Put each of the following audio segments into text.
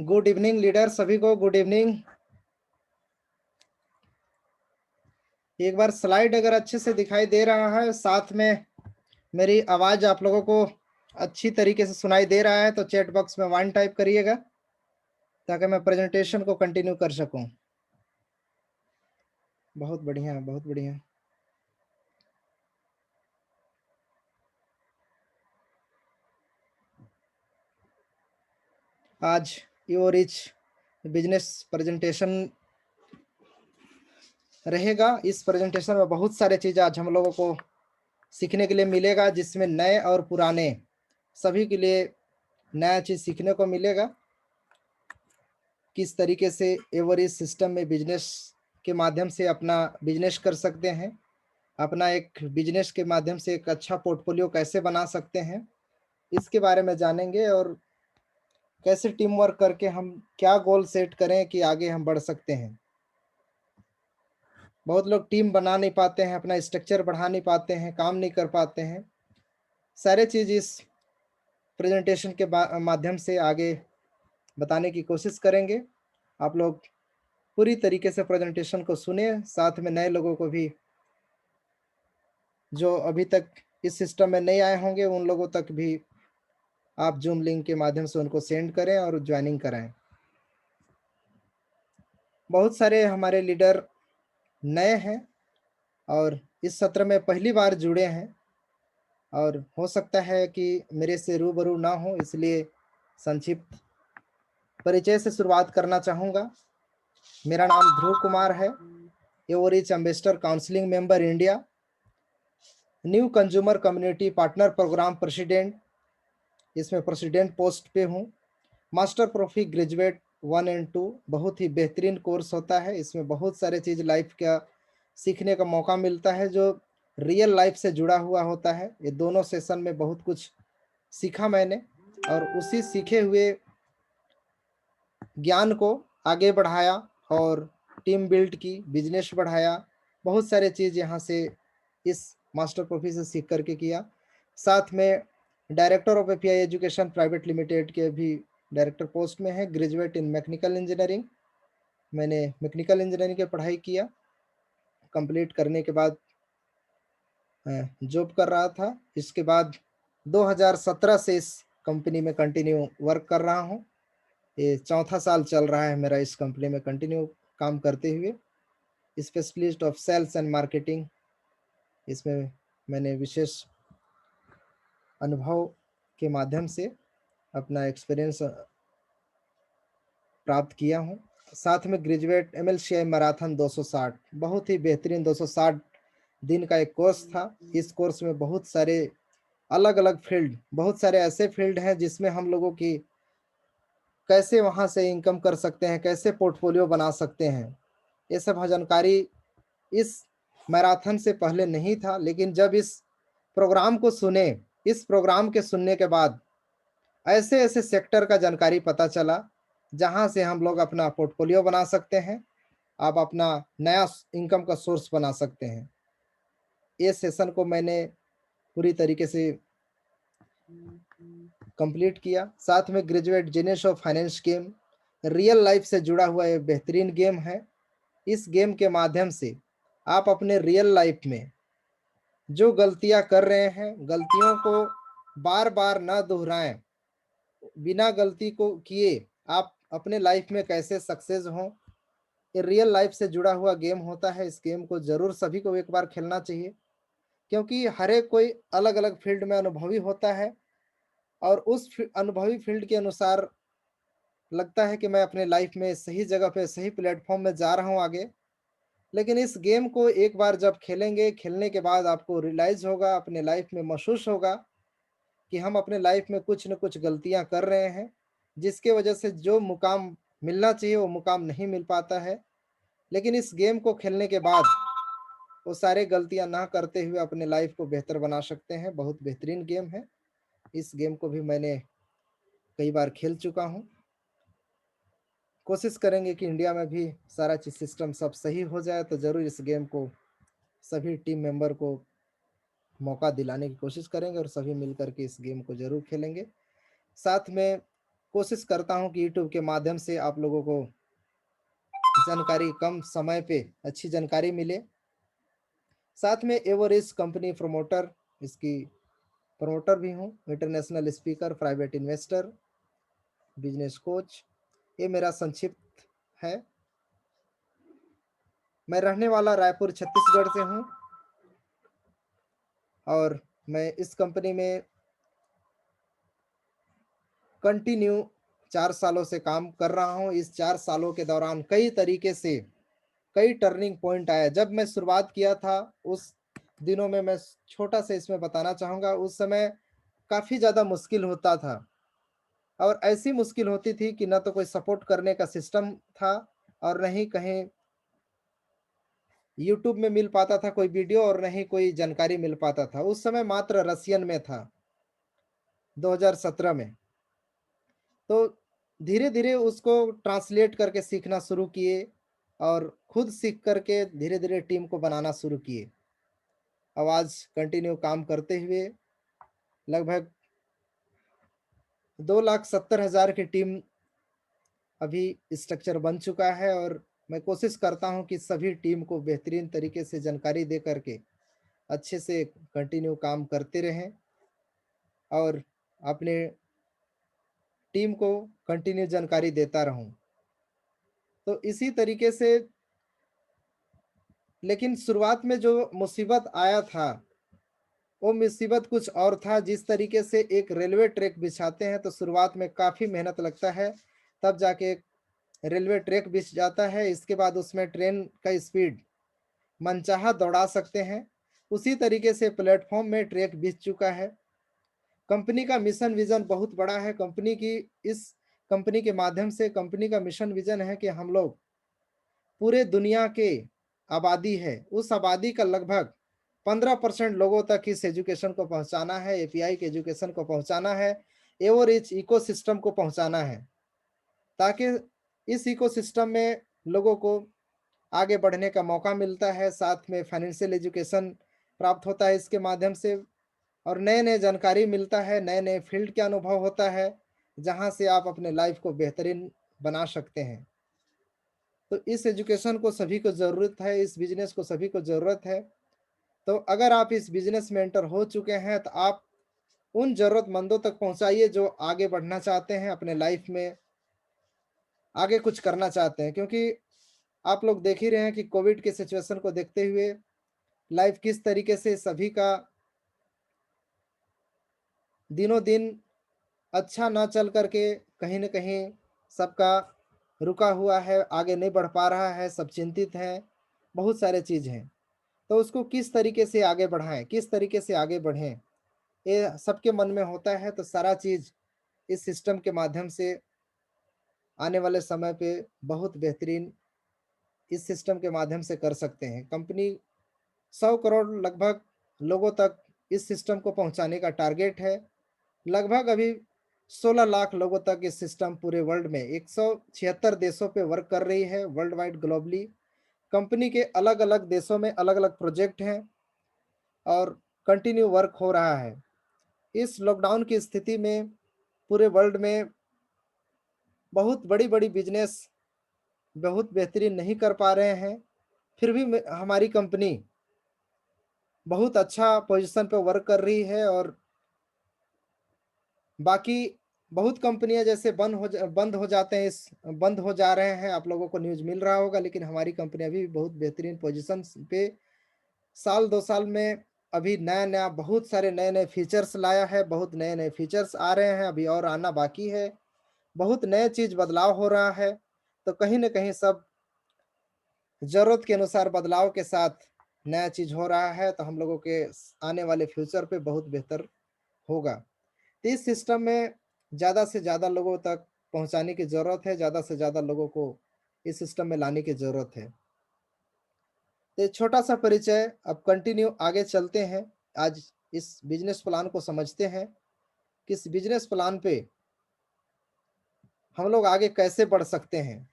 Good evening leader, सभी को good evening. एक बार स्लाइड अगर अच्छे से दिखाई दे रहा है, साथ में मेरी आवाज आप लोगों को अच्छी तरीके से सुनाई दे रहा है तो चैट बॉक्स में 1 टाइप करिएगा ताकि मैं प्रेजेंटेशन को कंटिन्यू कर सकूं। बहुत बढ़िया, बहुत बढ़िया। आज योर रिच बिजनेस प्रेजेंटेशन रहेगा। इस प्रेजेंटेशन में बहुत सारे चीज़ आज हम लोगों को सीखने के लिए मिलेगा, जिसमें नए और पुराने सभी के लिए नया चीज़ सीखने को मिलेगा। किस तरीके से एवरेज सिस्टम में बिजनेस के माध्यम से अपना बिजनेस कर सकते हैं, अपना एक बिजनेस के माध्यम से एक अच्छा पोर्टफोलियो कैसे बना सकते हैं, इसके बारे में जानेंगे। और कैसे टीम वर्क करके हम क्या गोल सेट करें कि आगे हम बढ़ सकते हैं। बहुत लोग टीम बना नहीं पाते हैं, अपना स्ट्रक्चर बढ़ा नहीं पाते हैं, काम नहीं कर पाते हैं। सारे चीज़ इस प्रेजेंटेशन के माध्यम से आगे बताने की कोशिश करेंगे। आप लोग पूरी तरीके से प्रेजेंटेशन को सुने, साथ में नए लोगों को भी जो अभी तक इस सिस्टम में नहीं आए होंगे उन लोगों तक भी आप जूम लिंक के माध्यम से उनको सेंड करें और ज्वाइनिंग कराएं। बहुत सारे हमारे लीडर नए हैं और इस सत्र में पहली बार जुड़े हैं और हो सकता है कि मेरे से रूबरू ना हो, इसलिए संक्षिप्त परिचय से शुरुआत करना चाहूँगा। मेरा नाम ध्रुव कुमार है, average ambassador counselling member India, new consumer community partner programme president, इसमें प्रेसिडेंट पोस्ट पे हूँ। मास्टर प्रोफी ग्रेजुएट 1 एंड 2 बहुत ही बेहतरीन कोर्स होता है। इसमें बहुत सारे चीज़ लाइफ का सीखने का मौका मिलता है जो रियल लाइफ से जुड़ा हुआ होता है। ये दोनों सेशन में बहुत कुछ सीखा मैंने और उसी सीखे हुए ज्ञान को आगे बढ़ाया और टीम बिल्ड की, बिजनेस बढ़ाया। बहुत सारे चीज़ यहाँ से इस मास्टर प्रोफी से सीख करके किया। साथ में director of API education private limited के भी डायरेक्टर पोस्ट में है, ग्रेजुएट इन मैकेनिकल इंजीनियरिंग। मैंने मैकेनिकल इंजीनियरिंग की पढ़ाई किया, कंप्लीट करने के बाद जॉब कर रहा था। इसके बाद 2017 से इस कंपनी में कंटिन्यू वर्क कर रहा हूँ। ये 4था साल चल रहा है मेरा इस कंपनी में कंटिन्यू काम करते हुए। Specialist of sales and marketing, इसमें मैंने विशेष अनुभव के माध्यम से अपना एक्सपीरियंस प्राप्त किया हूँ। साथ में ग्रेजुएट एमएलसीआई मैराथन 260, बहुत ही बेहतरीन 260 दिन का एक कोर्स था। इस कोर्स में बहुत सारे अलग अलग फील्ड, बहुत सारे ऐसे फील्ड हैं जिसमें हम लोगों की कैसे वहाँ से इनकम कर सकते हैं, कैसे पोर्टफोलियो बना सकते हैं, ये सब जानकारी इस मैराथन से पहले नहीं था। लेकिन जब इस प्रोग्राम को सुने, इस प्रोग्राम के सुनने के बाद ऐसे ऐसे सेक्टर का जानकारी पता चला जहाँ से हम लोग अपना पोर्टफोलियो बना सकते हैं, आप अपना नया इनकम का सोर्स बना सकते हैं। ये सेशन को मैंने पूरी तरीके से कंप्लीट किया। साथ में graduate genius of finance game, real life से जुड़ा हुआ एक बेहतरीन गेम है। इस गेम के माध्यम से आप अपने रियल लाइफ में जो गलतियां कर रहे हैं, गलतियों को बार बार ना दोहराएं, बिना गलती को किए आप अपने लाइफ में कैसे सक्सेस हों। ये रियल लाइफ से जुड़ा हुआ गेम होता है। इस गेम को जरूर सभी को एक बार खेलना चाहिए, क्योंकि हर एक कोई अलग अलग फील्ड में अनुभवी होता है और उस अनुभवी फील्ड के अनुसार लगता है कि मैं अपने लाइफ में सही जगह पे, सही प्लेटफॉर्म में जा रहा हूँ आगे। लेकिन इस गेम को एक बार जब खेलेंगे, खेलने के बाद आपको रियलाइज होगा, अपने लाइफ में महसूस होगा कि हम अपने लाइफ में कुछ न कुछ गलतियां कर रहे हैं, जिसके वजह से जो मुकाम मिलना चाहिए वो मुकाम नहीं मिल पाता है। लेकिन इस गेम को खेलने के बाद वो सारे गलतियां ना करते हुए अपने लाइफ को बेहतर बना सकते हैं। बहुत बेहतरीन गेम है। इस गेम को भी मैंने कई बार खेल चुका हूँ। कोशिश करेंगे कि इंडिया में भी सारा चीज सिस्टम सब सही हो जाए तो जरूर इस गेम को सभी टीम मेंबर को मौका दिलाने की कोशिश करेंगे और सभी मिलकर के इस गेम को जरूर खेलेंगे। साथ में कोशिश करता हूं कि यूट्यूब के माध्यम से आप लोगों को जानकारी कम समय पे अच्छी जानकारी मिले। साथ में एवरेज कंपनी प्रमोटर, इसकी प्रमोटर भी हूँ, international speaker, private investor, business coach, ये मेरा संक्षिप्त है। मैं रहने वाला रायपुर छत्तीसगढ़ से हूँ और मैं इस कंपनी में कंटिन्यू 4 सालों से काम कर रहा हूँ। इस 4 सालों के दौरान कई तरीके से कई टर्निंग पॉइंट आए। जब मैं शुरुआत किया था उस दिनों में मैं छोटा सा इसमें बताना चाहूँगा, उस समय काफ़ी ज़्यादा मुश्किल होता था और ऐसी मुश्किल होती थी कि ना तो कोई सपोर्ट करने का सिस्टम था और न ही कहीं यूट्यूब में मिल पाता था कोई वीडियो और न ही कोई जानकारी मिल पाता था। उस समय मात्र रसियन में था, 2017 में। तो धीरे-धीरे उसको ट्रांसलेट करके सीखना शुरू किए और खुद सीख करके धीरे-धीरे टीम को बनाना शुरू किए। अब आज कंटिन्यू काम करते हुए लगभग 2,70,000 की टीम अभी स्ट्रक्चर बन चुका है और मैं कोशिश करता हूं कि सभी टीम को बेहतरीन तरीके से जानकारी दे करके अच्छे से कंटिन्यू काम करते रहें और अपने टीम को कंटिन्यू जानकारी देता रहूं। तो इसी तरीके से, लेकिन शुरुआत में जो मुसीबत आया था, वो मुसीबत कुछ और था। जिस तरीके से एक रेलवे ट्रैक बिछाते हैं तो शुरुआत में काफ़ी मेहनत लगता है, तब जाके एक रेलवे ट्रैक बिछ जाता है। इसके बाद उसमें ट्रेन का स्पीड मनचाहा दौड़ा सकते हैं। उसी तरीके से प्लेटफ़ॉर्म में ट्रैक बिछ चुका है। कंपनी का मिशन विज़न बहुत बड़ा है। इस कंपनी के माध्यम से कंपनी का मिशन विज़न है कि हम लोग पूरे दुनिया के आबादी है, उस आबादी का लगभग 15% लोगों तक इस एजुकेशन को पहुँचाना है, एपीआई के एजुकेशन को पहुँचाना है, एवरेज इकोसिस्टम को पहुँचाना है, ताकि इस इकोसिस्टम में लोगों को आगे बढ़ने का मौका मिलता है, साथ में फाइनेंशियल एजुकेशन प्राप्त होता है इसके माध्यम से और नए-नए जानकारी मिलता है, नए-नए फील्ड का अनुभव होता है, जहाँ से आप अपने लाइफ को बेहतरीन बना सकते हैं। तो इस एजुकेशन को सभी को ज़रूरत है, इस बिज़नेस को सभी को ज़रूरत है। तो अगर आप इस बिज़नेस में एंटर हो चुके हैं, तो आप उन ज़रूरतमंदों तक पहुँचाइए जो आगे बढ़ना चाहते हैं, अपने लाइफ में आगे कुछ करना चाहते हैं। क्योंकि आप लोग देख ही रहे हैं कि कोविड के सिचुएशन को देखते हुए लाइफ किस तरीके से सभी का दिनों-दिन अच्छा ना चल कर के कहीं न कहीं सबका रुका हुआ है, आगे नहीं बढ़ पा रहा है, सब चिंतित हैं, बहुत सारे चीज़ हैं। तो उसको किस तरीके से आगे बढ़ाएँ, किस तरीके से आगे बढ़ें, ये सबके मन में होता है। तो सारा चीज़ इस सिस्टम के माध्यम से आने वाले समय पे बहुत बेहतरीन इस सिस्टम के माध्यम से कर सकते हैं। कंपनी 100 करोड़ लगभग लोगों तक इस सिस्टम को पहुँचाने का टारगेट है। लगभग अभी 16 लाख लोगों तक ये सिस्टम पूरे वर्ल्ड में 176 देशों पे वर्क कर रही है, वर्ल्ड वाइड ग्लोबली। कंपनी के अलग-अलग देशों में अलग-अलग प्रोजेक्ट हैं और कंटिन्यू वर्क हो रहा है। इस लॉकडाउन की स्थिति में पूरे वर्ल्ड में बहुत बड़ी-बड़ी बिज़नेस बहुत बेहतरीन नहीं कर पा रहे हैं, फिर भी हमारी कंपनी बहुत अच्छा पोज़ीशन पे वर्क कर रही है और बाकी बहुत कंपनियाँ जैसे बंद हो जाते हैं, बंद हो जा रहे हैं, आप लोगों को न्यूज़ मिल रहा होगा, लेकिन हमारी कंपनी अभी भी बहुत बेहतरीन पोज़ीशंस पे साल 2 साल में अभी नया-नया बहुत सारे नए-नए फीचर्स लाया है, बहुत नए-नए फीचर्स आ रहे हैं, अभी और आना बाकी है। बहुत नए चीज़ बदलाव हो रहा है, तो कहीं न कहीं सब ज़रूरत के अनुसार बदलाव के साथ नया चीज़ हो रहा है, तो हम लोगों के आने वाले फ्यूचर पे बहुत बेहतर होगा। तो इस सिस्टम में ज़्यादा से ज़्यादा लोगों तक पहुँचाने की ज़रूरत है, ज़्यादा से ज़्यादा लोगों को इस सिस्टम में लाने की ज़रूरत है। तो एक छोटा-सा परिचय, अब कंटिन्यू आगे चलते हैं। आज इस बिज़नेस प्लान को समझते हैं, कि इस बिज़नेस प्लान पे हम लोग आगे कैसे बढ़ सकते हैं।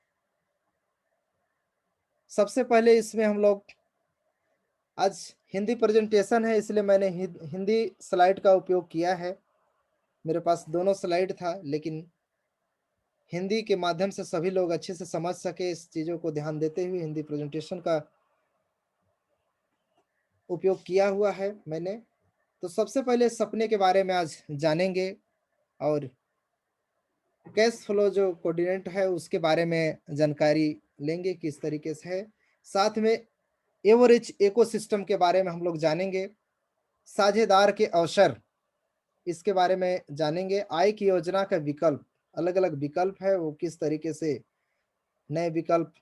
सबसे पहले इसमें हम लोग आज हिंदी प्रेज़ेंटेशन है, इसलिए मैंने हिंदी स्लाइड का उपयोग किया है। मेरे पास दोनों स्लाइड था, लेकिन हिंदी के माध्यम से सभी लोग अच्छे से समझ सके, इस चीज़ों को ध्यान देते हुए हिंदी प्रेजेंटेशन का उपयोग किया हुआ है मैंने। तो सबसे पहले सपने के बारे में आज जानेंगे और कैश फ्लो जो कोऑर्डिनेट है उसके बारे में जानकारी लेंगे किस तरीके से है। साथ में एवरेज इकोसिस्टम के बारे में हम लोग जानेंगे। साझेदार के अवसर इसके बारे में जानेंगे। आय की योजना का विकल्प, अलग-अलग विकल्प है, वो किस तरीके से नए विकल्प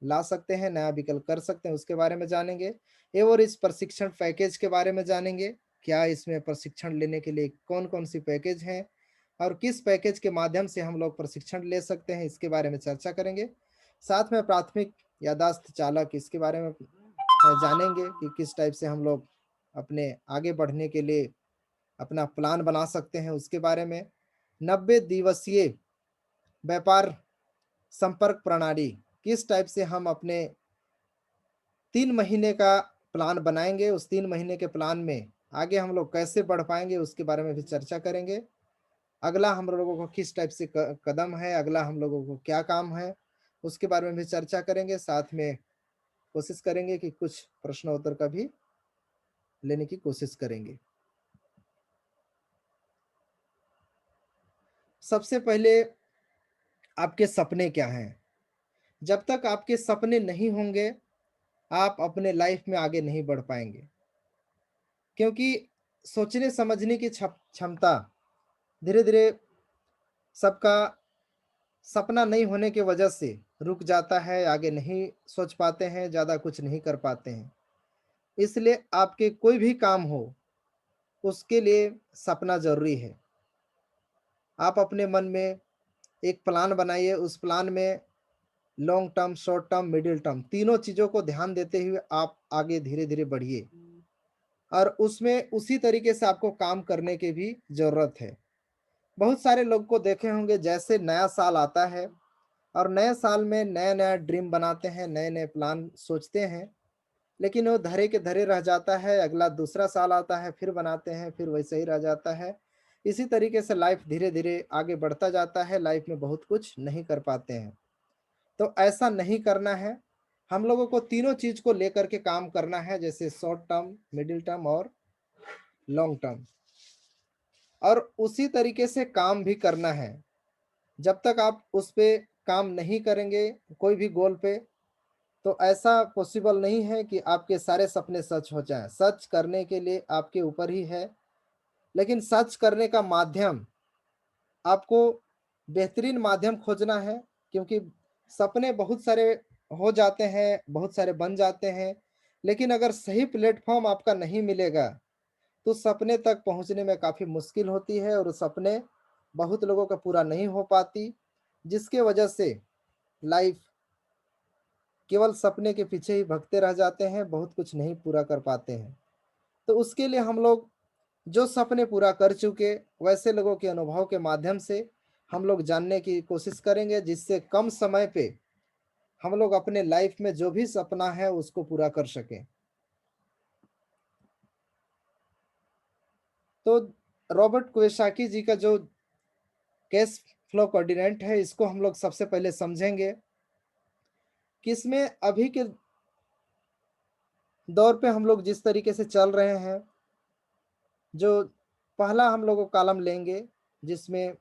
ला सकते हैं, नया विकल्प कर सकते हैं, उसके बारे में जानेंगे। एवरेज प्रशिक्षण पैकेज के बारे में जानेंगे। क्या इसमें प्रशिक्षण लेने के लिए कौन-कौन सी पैकेज हैं और किस पैकेज के माध्यम से हम लोग प्रशिक्षण ले सकते हैं, इसके बारे में चर्चा करेंगे। साथ में प्राथमिक याददाश्त चालक, इसके बारे में जानेंगे कि किस टाइप से हम लोग अपने आगे बढ़ने के लिए अपना प्लान बना सकते हैं, उसके बारे में। 90 दिवसीय व्यापार संपर्क प्रणाली, किस टाइप से हम अपने 3 महीने का प्लान बनाएँगे, उस 3 महीने के प्लान में आगे हम लोग कैसे बढ़ पाएँगे, उसके बारे में भी चर्चा करेंगे। अगला हम लोगों को किस टाइप से क कदम है, अगला हम लोगों को क्या काम है, उसके बारे में भी चर्चा करेंगे। साथ में कोशिश करेंगे कि कुछ प्रश्न-उत्तर का भी लेने की कोशिश करेंगे। सबसे पहले आपके सपने क्या हैं? जब तक आपके सपने नहीं होंगे, आप अपने लाइफ में आगे नहीं बढ़ पाएँगे। क्योंकि सोचने समझने की क्षमता धीरे-धीरे सबका सपना नहीं होने की वजह से रुक जाता है, आगे नहीं सोच पाते हैं, ज़्यादा कुछ नहीं कर पाते हैं। इसलिए आपके कोई भी काम हो, उसके लिए सपना ज़रूरी है। आप अपने मन में एक प्लान बनाइए, उस प्लान में long term, short term, middle term तीनों चीज़ों को ध्यान देते हुए आप आगे धीरे-धीरे बढ़िए और उसमें उसी तरीके से आपको काम करने की भी ज़रूरत है। बहुत सारे लोग को देखे होंगे जैसे नया साल आता है और नए साल में नया-नया ड्रीम बनाते हैं, नए-नए प्लान सोचते हैं, लेकिन वो धरे के धरे रह जाता है, अगला दूसरा साल आता है, फिर बनाते हैं, फिर वैसे ही रह जाता है। इसी तरीके से लाइफ धीरे-धीरे आगे बढ़ता जाता है, लाइफ में बहुत कुछ नहीं कर पाते हैं। तो ऐसा नहीं करना है, हम लोगों को तीनों चीज़ को लेकर के काम करना है, जैसे शॉर्ट टर्म, मिडल टर्म और लॉन्ग टर्म और उसी तरीके से काम भी करना है। जब तक आप उस पे काम नहीं करेंगे, कोई भी गोल पे, तो ऐसा पॉसिबल नहीं है कि आपके सारे सपने सच हो जाएँ। सच करने के लिए आपके ऊपर ही है, लेकिन सच करने का माध्यम आपको बेहतरीन माध्यम खोजना है क्योंकि सपने बहुत सारे हो जाते हैं, बहुत सारे बन जाते हैं, लेकिन अगर सही प्लेटफ़ॉर्म आपका नहीं मिलेगा, तो सपने तक पहुँचने में काफ़ी मुश्किल होती है और सपने बहुत लोगों का पूरा नहीं हो पाती, जिसके वजह से लाइफ़ केवल सपने के पीछे ही भगते रह जाते हैं, बहुत कुछ नहीं पूरा कर पाते हैं। तो उसके लिए हम लोग जो सपने पूरा कर चुके, वैसे लोगों के अनुभव के माध्यम से हम लोग जानने की कोशिश करेंगे, जिससे कम समय पे हम लोग अपने लाइफ में जो भी सपना है, उसको पूरा कर सकें। तो रॉबर्ट कियोसाकी जी का जो कैश फ्लो कोऑर्डिनेट है, इसको हम लोग सबसे पहले समझेंगे कि इसमें अभी के दौर पे हम लोग जिस तरीके से चल रहे हैं, जो पहला हम लोग कॉलम लेंगे, जिसमें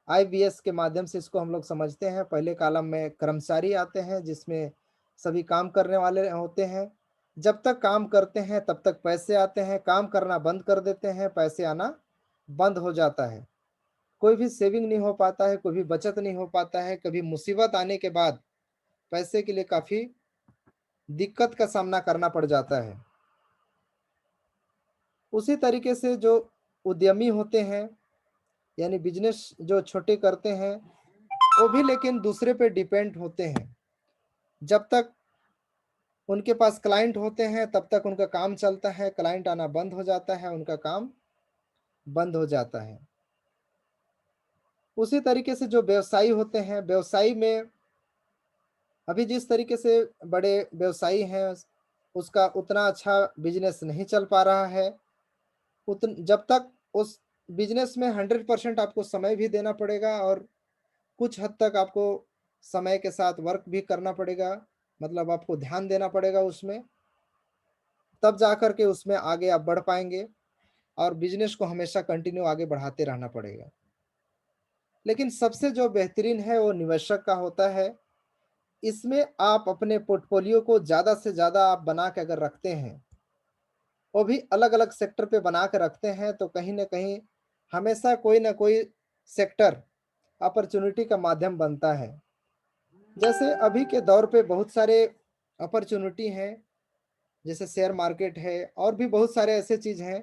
आईबीएस के माध्यम से इसको हम लोग समझते हैं। पहले कॉलम में कर्मचारी आते हैं, जिसमें सभी काम करने वाले होते हैं। जब तक काम करते हैं, तब तक पैसे आते हैं, काम करना बंद कर देते हैं, पैसे आना बंद हो जाता है। कोई भी सेविंग नहीं हो पाता है, कोई भी बचत नहीं हो पाता है, कभी मुसीबत आने के बाद पैसे के लिए काफ़ी दिक्कत का सामना करना पड़ जाता है। उसी तरीके से जो उद्यमी होते हैं, यानी बिज़नेस जो छोटे करते हैं, वो भी लेकिन दूसरे पे डिपेंड होते हैं। जब तक उनके पास क्लाइंट होते हैं, तब तक उनका काम चलता है, क्लाइंट आना बंद हो जाता है, उनका काम बंद हो जाता है। उसी तरीके से जो व्यवसायी होते हैं, व्यवसायी में अभी जिस तरीके से बड़े व्यवसायी हैं, उसका उतना अच्छा बिज़नेस नहीं चल पा रहा है। उतन जब तक उस बिज़नेस में 100% आपको समय भी देना पड़ेगा और कुछ हद तक आपको समय के साथ वर्क भी करना पड़ेगा, मतलब आपको ध्यान देना पड़ेगा उसमें, तब जाकर के उसमें आगे आप बढ़ पाएँगे और बिज़नेस को हमेशा कंटिन्यू आगे बढ़ाते रहना पड़ेगा। लेकिन सबसे जो बेहतरीन है वो निवेशक का होता है। इसमें आप अपने पोर्टफोलियो को ज़्यादा से ज़्यादा आप बना के अगर रखते हैं, वो भी अलग-अलग सेक्टर पे बना के रखते हैं, तो कहीं न कहीं हमेशा कोई न कोई सेक्टर अपॉर्च्युनिटी का माध्यम बनता है। जैसे अभी के दौर पे बहुत सारे अपॉर्च्युनिटी हैं, जैसे शेयर मार्केट है और भी बहुत सारे ऐसे चीज़ हैं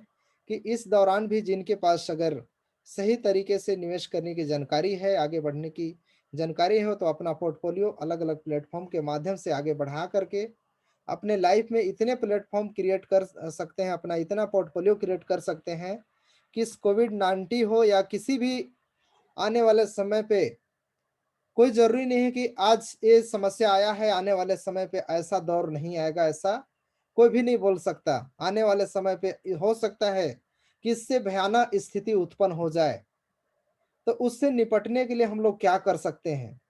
कि इस दौरान भी जिनके पास अगर सही तरीके से निवेश करने की जानकारी है, आगे बढ़ने की जानकारी हो, तो अपना पोर्टफोलियो अलग-अलग प्लेटफ़ॉर्म के माध्यम से आगे बढ़ा करके अपने लाइफ़ में इतने प्लेटफ़ॉर्म क्रिएट कर सकते हैं, अपना इतना पोर्टफोलियो क्रिएट कर सकते हैं कि इस कोविड-19 हो या किसी भी आने वाले समय पे कोई ज़रूरी नहीं है कि आज ये समस्या आया है, आने वाले समय पे ऐसा दौर नहीं आएगा, ऐसा कोई भी नहीं बोल सकता। आने वाले समय पे हो सकता है कि इससे भयानक स्थिति उत्पन्न हो जाए, तो उससे निपटने के लिए हम लोग क्या कर सकते हैं?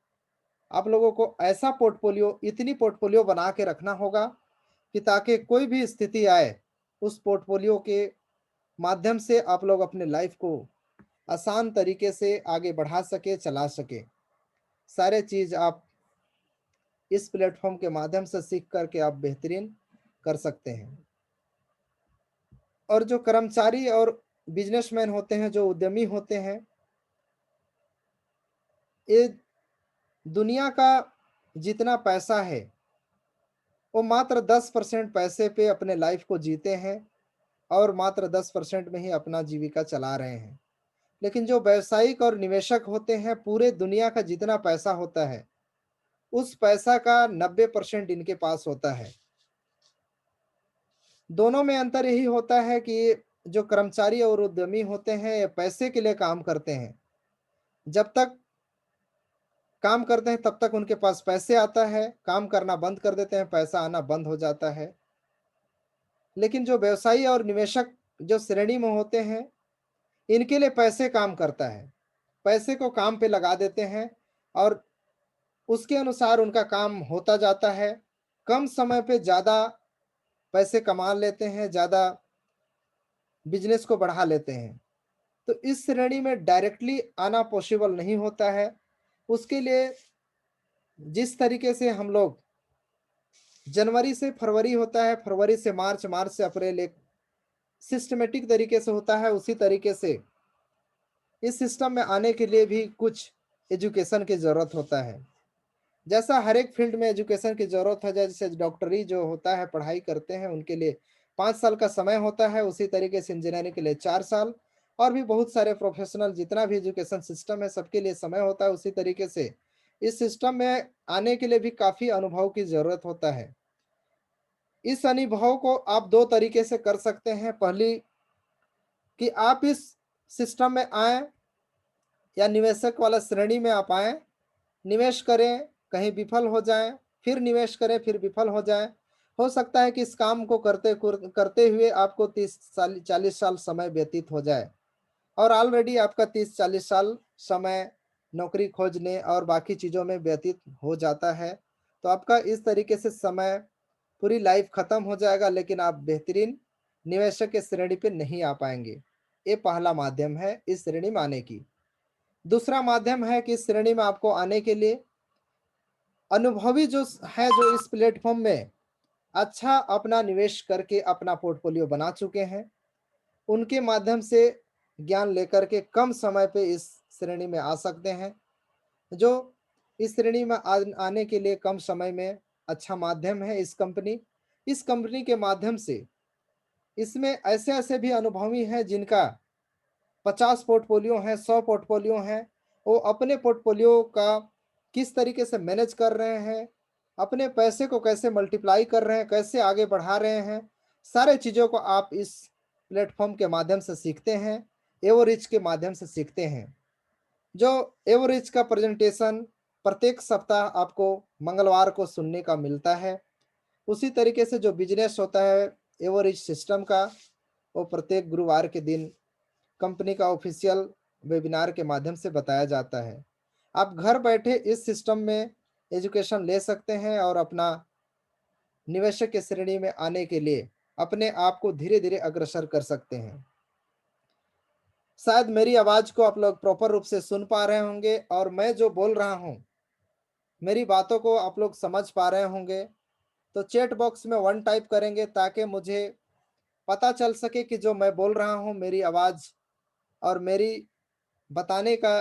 आप लोगों को ऐसा पोर्टफोलियो इतनी पोर्टफोलियो बना के रखना होगा कि ताकि कोई भी स्थिति आए, उस पोर्टफोलियो के माध्यम से आप लोग अपने लाइफ़ को आसान तरीके से आगे बढ़ा सकें, चला सकें। सारे चीज़ आप इस प्लेटफ़ॉर्म के माध्यम से सीख कर के आप बेहतरीन कर सकते हैं। और जो कर्मचारी और बिज़नेसमैन होते हैं, जो उद्यमी होते हैं, ये दुनिया का जितना पैसा है, वो मात्र 10% पैसे पे अपने लाइफ़ को जीते हैं और मात्र 10% में ही अपना जीविका चला रहे हैं। लेकिन जो व्यावसायिक और निवेशक होते हैं, पूरे दुनिया का जितना पैसा होता है, उस पैसा का 90% इनके पास होता है। दोनों में अंतर यही होता है कि जो कर्मचारी और उद्यमी होते हैं, ये पैसे के लिए काम करते हैं। जब तक काम करते हैं तब तक उनके पास पैसे आता है, काम करना बंद कर देते हैं, पैसा आना बंद हो जाता है। लेकिन जो व्यवसायी और निवेशक जो श्रेणी में होते हैं, इनके लिए पैसे काम करता है। पैसे को काम पे लगा देते हैं और उसके अनुसार उनका काम होता जाता है। कम समय पे ज़्यादा पैसे कमा लेते हैं, ज़्यादा बिज़नेस को बढ़ा लेते हैं। तो इस श्रेणी में डायरेक्टली आना पॉसिबल नहीं होता है। उसके लिए जिस तरीके से हम लोग जनवरी से फरवरी होता है, फरवरी से मार्च, मार्च से अप्रैल एक सिस्टमैटिक तरीके से होता है, उसी तरीके से इस सिस्टम में आने के लिए भी कुछ एजुकेशन की ज़रूरत होता है। जैसा हर एक फील्ड में एजुकेशन की ज़रूरत है, जैसे डॉक्टरी जो होता है, पढ़ाई करते हैं, उनके लिए 5 साल का समय होता है, उसी तरीके से इंजीनियरिंग के लिए 4 साल और भी बहुत सारे प्रोफ़ेशनल जितना भी एजुकेशन सिस्टम है, सबके लिए समय होता है उसी तरीके से। इस सिस्टम में आने के लिए भी काफ़ी अनुभव की ज़रूरत होता है। इस अनुभव को आप 2 तरीके से कर सकते हैं। पहली कि आप इस सिस्टम में आएँ या निवेशक वाला श्रेणी में आप आएँ, निवेश करें, कहीं विफल हो जाएँ, फिर निवेश करें, फिर विफल हो जाएँ। हो सकता है कि इस काम को करते हुए आपको 30 साल 40 साल समय व्यतीत हो जाए और ऑलरेडी आपका 30-40 साल समय नौकरी खोजने और बाकी चीज़ों में व्यतीत हो जाता है। तो आपका इस तरीके से समय पूरी लाइफ़ ख़त्म हो जाएगा, लेकिन आप बेहतरीन निवेशक के श्रेणी पे नहीं आ पाएँगे। ये पहला माध्यम है इस श्रेणी में आने की। दूसरा माध्यम है कि इस श्रेणी में आपको आने के लिए अनुभवी जो इस प्लेटफ़ॉर्म में अच्छा अपना निवेश करके अपना पोर्टफ़ोलियो बना चुके हैं, उनके माध्यम से ज्ञान लेकर के कम समय पे इस श्रेणी में आ सकते हैं। जो इस श्रेणी में आने के लिए कम समय में अच्छा माध्यम है इस कंपनी। इस कंपनी के माध्यम से इसमें ऐसे-ऐसे भी अनुभवी हैं जिनका 50 पोर्टफ़ोलियो हैं, 100 पोर्टफ़ोलियो हैं। वो अपने पोर्टफ़ोलियो का किस तरीके से मैनेज कर रहे हैं, अपने पैसे को कैसे मल्टीप्लाई कर रहे हैं, कैसे आगे बढ़ा रहे हैं, सारे चीज़ों को आप इस प्लेटफ़ॉर्म के माध्यम से सीखते हैं, एवोरिच के माध्यम से सीखते हैं। जो एवरेज का प्रेजेंटेशन प्रत्येक सप्ताह आपको मंगलवार को सुनने का मिलता है। उसी तरीके से जो बिज़नेस होता है एवरेज सिस्टम का, वो प्रत्येक गुरुवार के दिन कंपनी का ऑफ़िशियल वेबिनार के माध्यम से बताया जाता है। आप घर बैठे इस सिस्टम में एजुकेशन ले सकते हैं और अपना निवेशक की श्रेणी में आने के लिए अपने आप को धीरे-धीरे अग्रसर कर सकते हैं। शायद मेरी आवाज़ को आप लोग प्रॉपर रूप से सुन पा रहे होंगे और मैं जो बोल रहा हूँ, मेरी बातों को आप लोग समझ पा रहे होंगे। तो चैट बॉक्स में 1 टाइप करेंगे ताकि मुझे पता चल सके कि जो मैं बोल रहा हूँ, मेरी आवाज़ और मेरी बताने का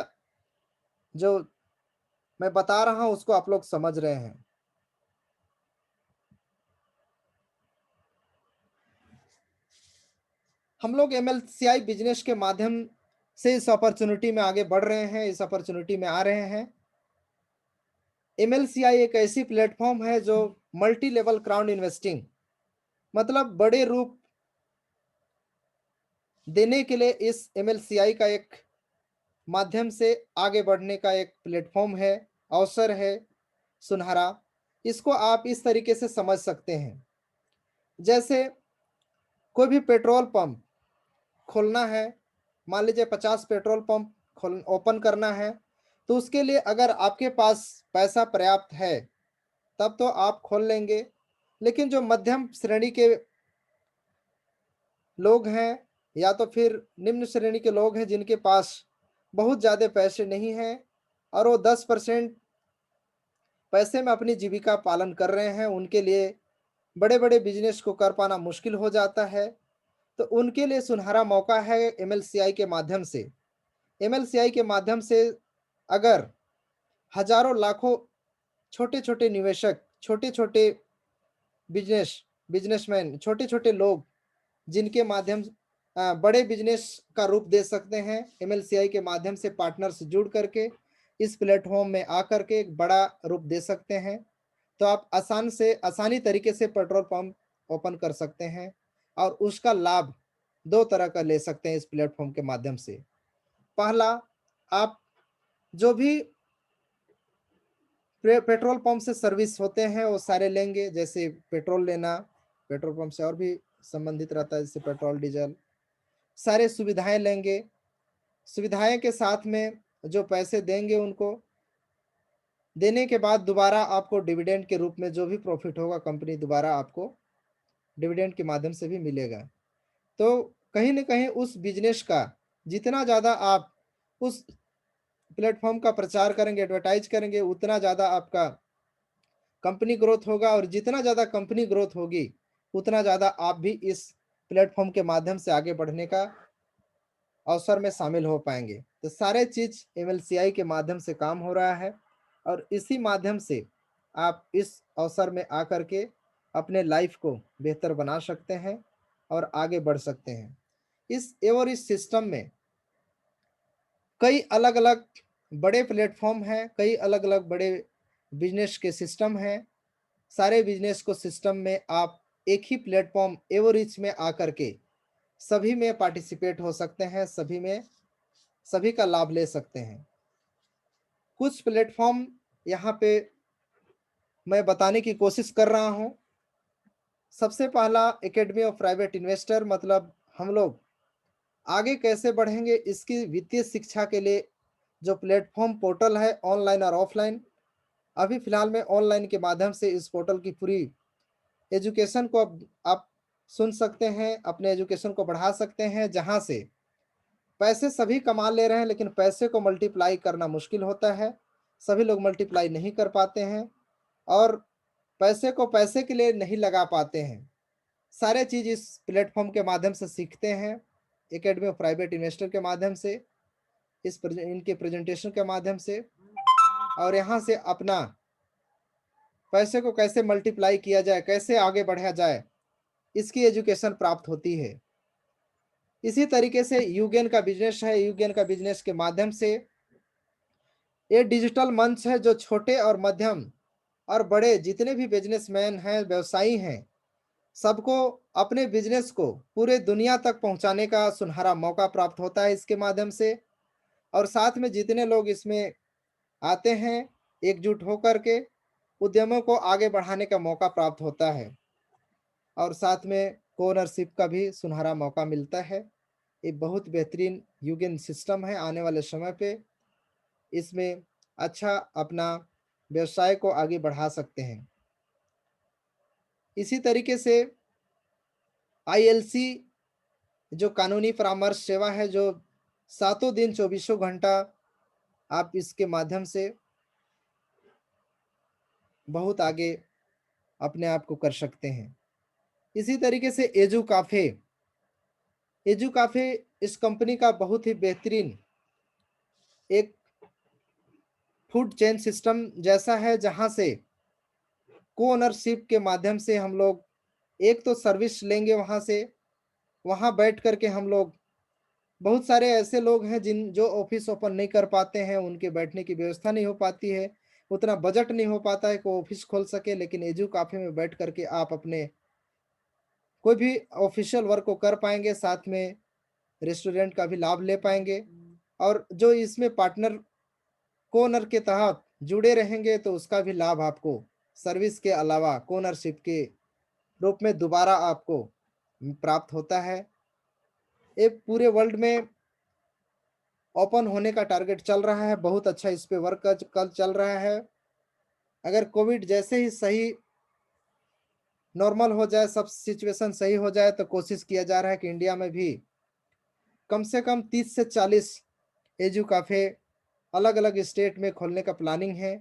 जो मैं बता रहा हूँ, उसको आप लोग समझ रहे हैं। हम लोग एमएलसीआई बिज़नेस के माध्यम से इस अपॉर्च्युनिटी में आगे बढ़ रहे हैं, इस अपॉर्च्युनिटी में आ रहे हैं। एमएलसीआई एक ऐसी प्लेटफ़ॉर्म है जो मल्टी लेवल क्राउड इन्वेस्टिंग मतलब बड़े रूप देने के लिए इस एमएलसीआई का एक माध्यम से आगे बढ़ने का एक प्लेटफ़ॉर्म है, अवसर है सुनहरा। इसको आप इस तरीके से समझ सकते हैं। जैसे कोई भी पेट्रोल पंप खोलना है, मान लीजिए 50 पेट्रोल पंप खोल ओपन करना है, तो उसके लिए अगर आपके पास पैसा पर्याप्त है, तब तो आप खोल लेंगे। लेकिन जो मध्यम श्रेणी के लोग हैं या तो फिर निम्न श्रेणी के लोग हैं जिनके पास बहुत ज़्यादा पैसे नहीं हैं और वो 10% पैसे में अपनी जीविका पालन कर रहे हैं, उनके लिए बड़े-बड़े बिज़नेस को कर पाना मुश्किल हो जाता है। तो उनके लिए सुनहरा मौका है एमएलसीआई के माध्यम से। एमएलसीआई के माध्यम से अगर हज़ारों लाखों छोटे-छोटे निवेशक, छोटे-छोटे बिज़नेस बिज़नेसमैन, छोटे-छोटे लोग जिनके माध्यम बड़े बिज़नेस का रूप दे सकते हैं, एमएलसीआई के माध्यम से पार्टनर से जुड़ करके इस प्लेटफ़ॉर्म में आकर के एक बड़ा रूप दे सकते हैं। तो आप आसानी तरीके से पेट्रोल पंप ओपन कर सकते हैं और उसका लाभ 2 तरह का ले सकते हैं इस प्लेटफ़ॉर्म के माध्यम से। पहला, आप जो भी पेट्रोल पंप से सर्विस होते हैं वो सारे लेंगे, जैसे पेट्रोल लेना, पेट्रोल पंप से और भी संबंधित रहता है जैसे पेट्रोल, डीज़ल, सारे सुविधाएँ लेंगे। सुविधाएँ के साथ में जो पैसे देंगे उनको, देने के बाद दोबारा आपको डिविडेंड के रूप में जो भी प्रॉफ़िट होगा कंपनी दोबारा आपको डिविडेंड के माध्यम से भी मिलेगा। तो कहीं न कहीं उस बिज़नेस का जितना ज़्यादा आप उस प्लेटफ़ॉर्म का प्रचार करेंगे, एडवर्टाइज़ करेंगे, उतना ज़्यादा आपका कंपनी ग्रोथ होगा और जितना ज़्यादा कंपनी ग्रोथ होगी, उतना ज़्यादा आप भी इस प्लेटफ़ॉर्म के माध्यम से आगे बढ़ने का अवसर में शामिल हो पाएँगे। तो सारे चीज़ एमएलसीआई के माध्यम से काम हो रहा है और इसी माध्यम से आप इस अवसर में आकर के अपने लाइफ़ को बेहतर बना सकते हैं और आगे बढ़ सकते हैं। इस सिस्टम में कई अलग-अलग बड़े प्लेटफ़ॉर्म हैं, कई अलग-अलग बड़े बिज़नेस के सिस्टम हैं। सारे बिज़नेस को सिस्टम में आप एक ही प्लेटफ़ॉर्म एवोरिच में आकर के सभी में पार्टिसिपेट हो सकते हैं, सभी का लाभ ले सकते हैं। कुछ प्लेटफ़ॉर्म यहाँ पे मैं बताने की कोशिश कर रहा हूँ। सबसे पहला एकेडमी ऑफ प्राइवेट इन्वेस्टर मतलब हम लोग आगे कैसे बढ़ेंगे इसकी वित्तीय शिक्षा के लिए जो प्लेटफ़ॉर्म पोर्टल है ऑनलाइन और ऑफ़लाइन, अभी फ़िलहाल में ऑनलाइन के माध्यम से इस पोर्टल की पूरी एजुकेशन को अब आप सुन सकते हैं, अपने एजुकेशन को बढ़ा सकते हैं, जहाँ से पैसे सभी कमा ले रहे हैं लेकिन पैसे को मल्टीप्लाई करना मुश्किल होता है। सभी लोग मल्टीप्लाई नहीं कर पाते हैं और पैसे को पैसे के लिए नहीं लगा पाते हैं। सारे चीज़ इस प्लेटफ़ॉर्म के माध्यम से सीखते हैं, एकेडमी ऑफ प्राइवेट इन्वेस्टर के माध्यम से, इनके प्रेज़ेंटेशन के माध्यम से और यहाँ से अपना पैसे को कैसे मल्टीप्लाई किया जाए, कैसे आगे बढ़ाया जाए, इसकी एजुकेशन प्राप्त होती है। इसी तरीके से यूगेन का बिज़नेस है, यूगेन का बिज़नेस के माध्यम से ये डिजिटल मंच है जो छोटे और मध्यम और बड़े जितने भी बिज़नेसमैन हैं, व्यवसायी हैं, सबको अपने बिज़नेस को पूरे दुनिया तक पहुँचाने का सुनहरा मौका प्राप्त होता है इसके माध्यम से और साथ में जितने लोग इसमें आते हैं, एकजुट होकर के उद्यमों को आगे बढ़ाने का मौका प्राप्त होता है और साथ में को-ओनरशिप का भी सुनहरा मौका मिलता है। ये बहुत बेहतरीन यूगेन सिस्टम है, आने वाले समय पे इसमें अच्छा अपना व्यवसाय को आगे बढ़ा सकते हैं। इसी तरीके से आईएलसी जो कानूनी परामर्श सेवा है, जो सातों दिन चौबीसों घंटा आप इसके माध्यम से बहुत आगे अपने आप को कर सकते हैं। इसी तरीके से एजू काफे इस कंपनी का बहुत ही बेहतरीन एक फूड चेन सिस्टम जैसा है, जहां से को ओनरशिप के माध्यम से हम लोग एक तो सर्विस लेंगे वहां से, वहां बैठ करके हम लोग, बहुत सारे ऐसे लोग हैं जिन जो ऑफिस ओपन नहीं कर पाते हैं, उनके बैठने की व्यवस्था नहीं हो पाती है, उतना बजट नहीं हो पाता है कि वो ऑफिस खोल सके, लेकिन एजू काफे में बैठ करके आप अपने कोई भी ऑफिशियल वर्क को कर पाएंगे, साथ में रेस्टोरेंट का भी लाभ ले पाएंगे। और जो इसमें पार्टनर कोनर के तहत जुड़े रहेंगे तो उसका भी लाभ आपको सर्विस के अलावा कोनरशिप के रूप में दोबारा आपको प्राप्त होता है। ये पूरे वर्ल्ड में ओपन होने का टारगेट चल रहा है, बहुत अच्छा इस पे वर्क कल चल रहा है। अगर कोविड जैसे ही सही नॉर्मल हो जाए, सब सिचुएशन सही हो जाए, तो कोशिश किया जा रहा है कि इंडिया में भी कम से कम 30 से 40 एजू काफे अलग अलग स्टेट में खोलने का प्लानिंग है,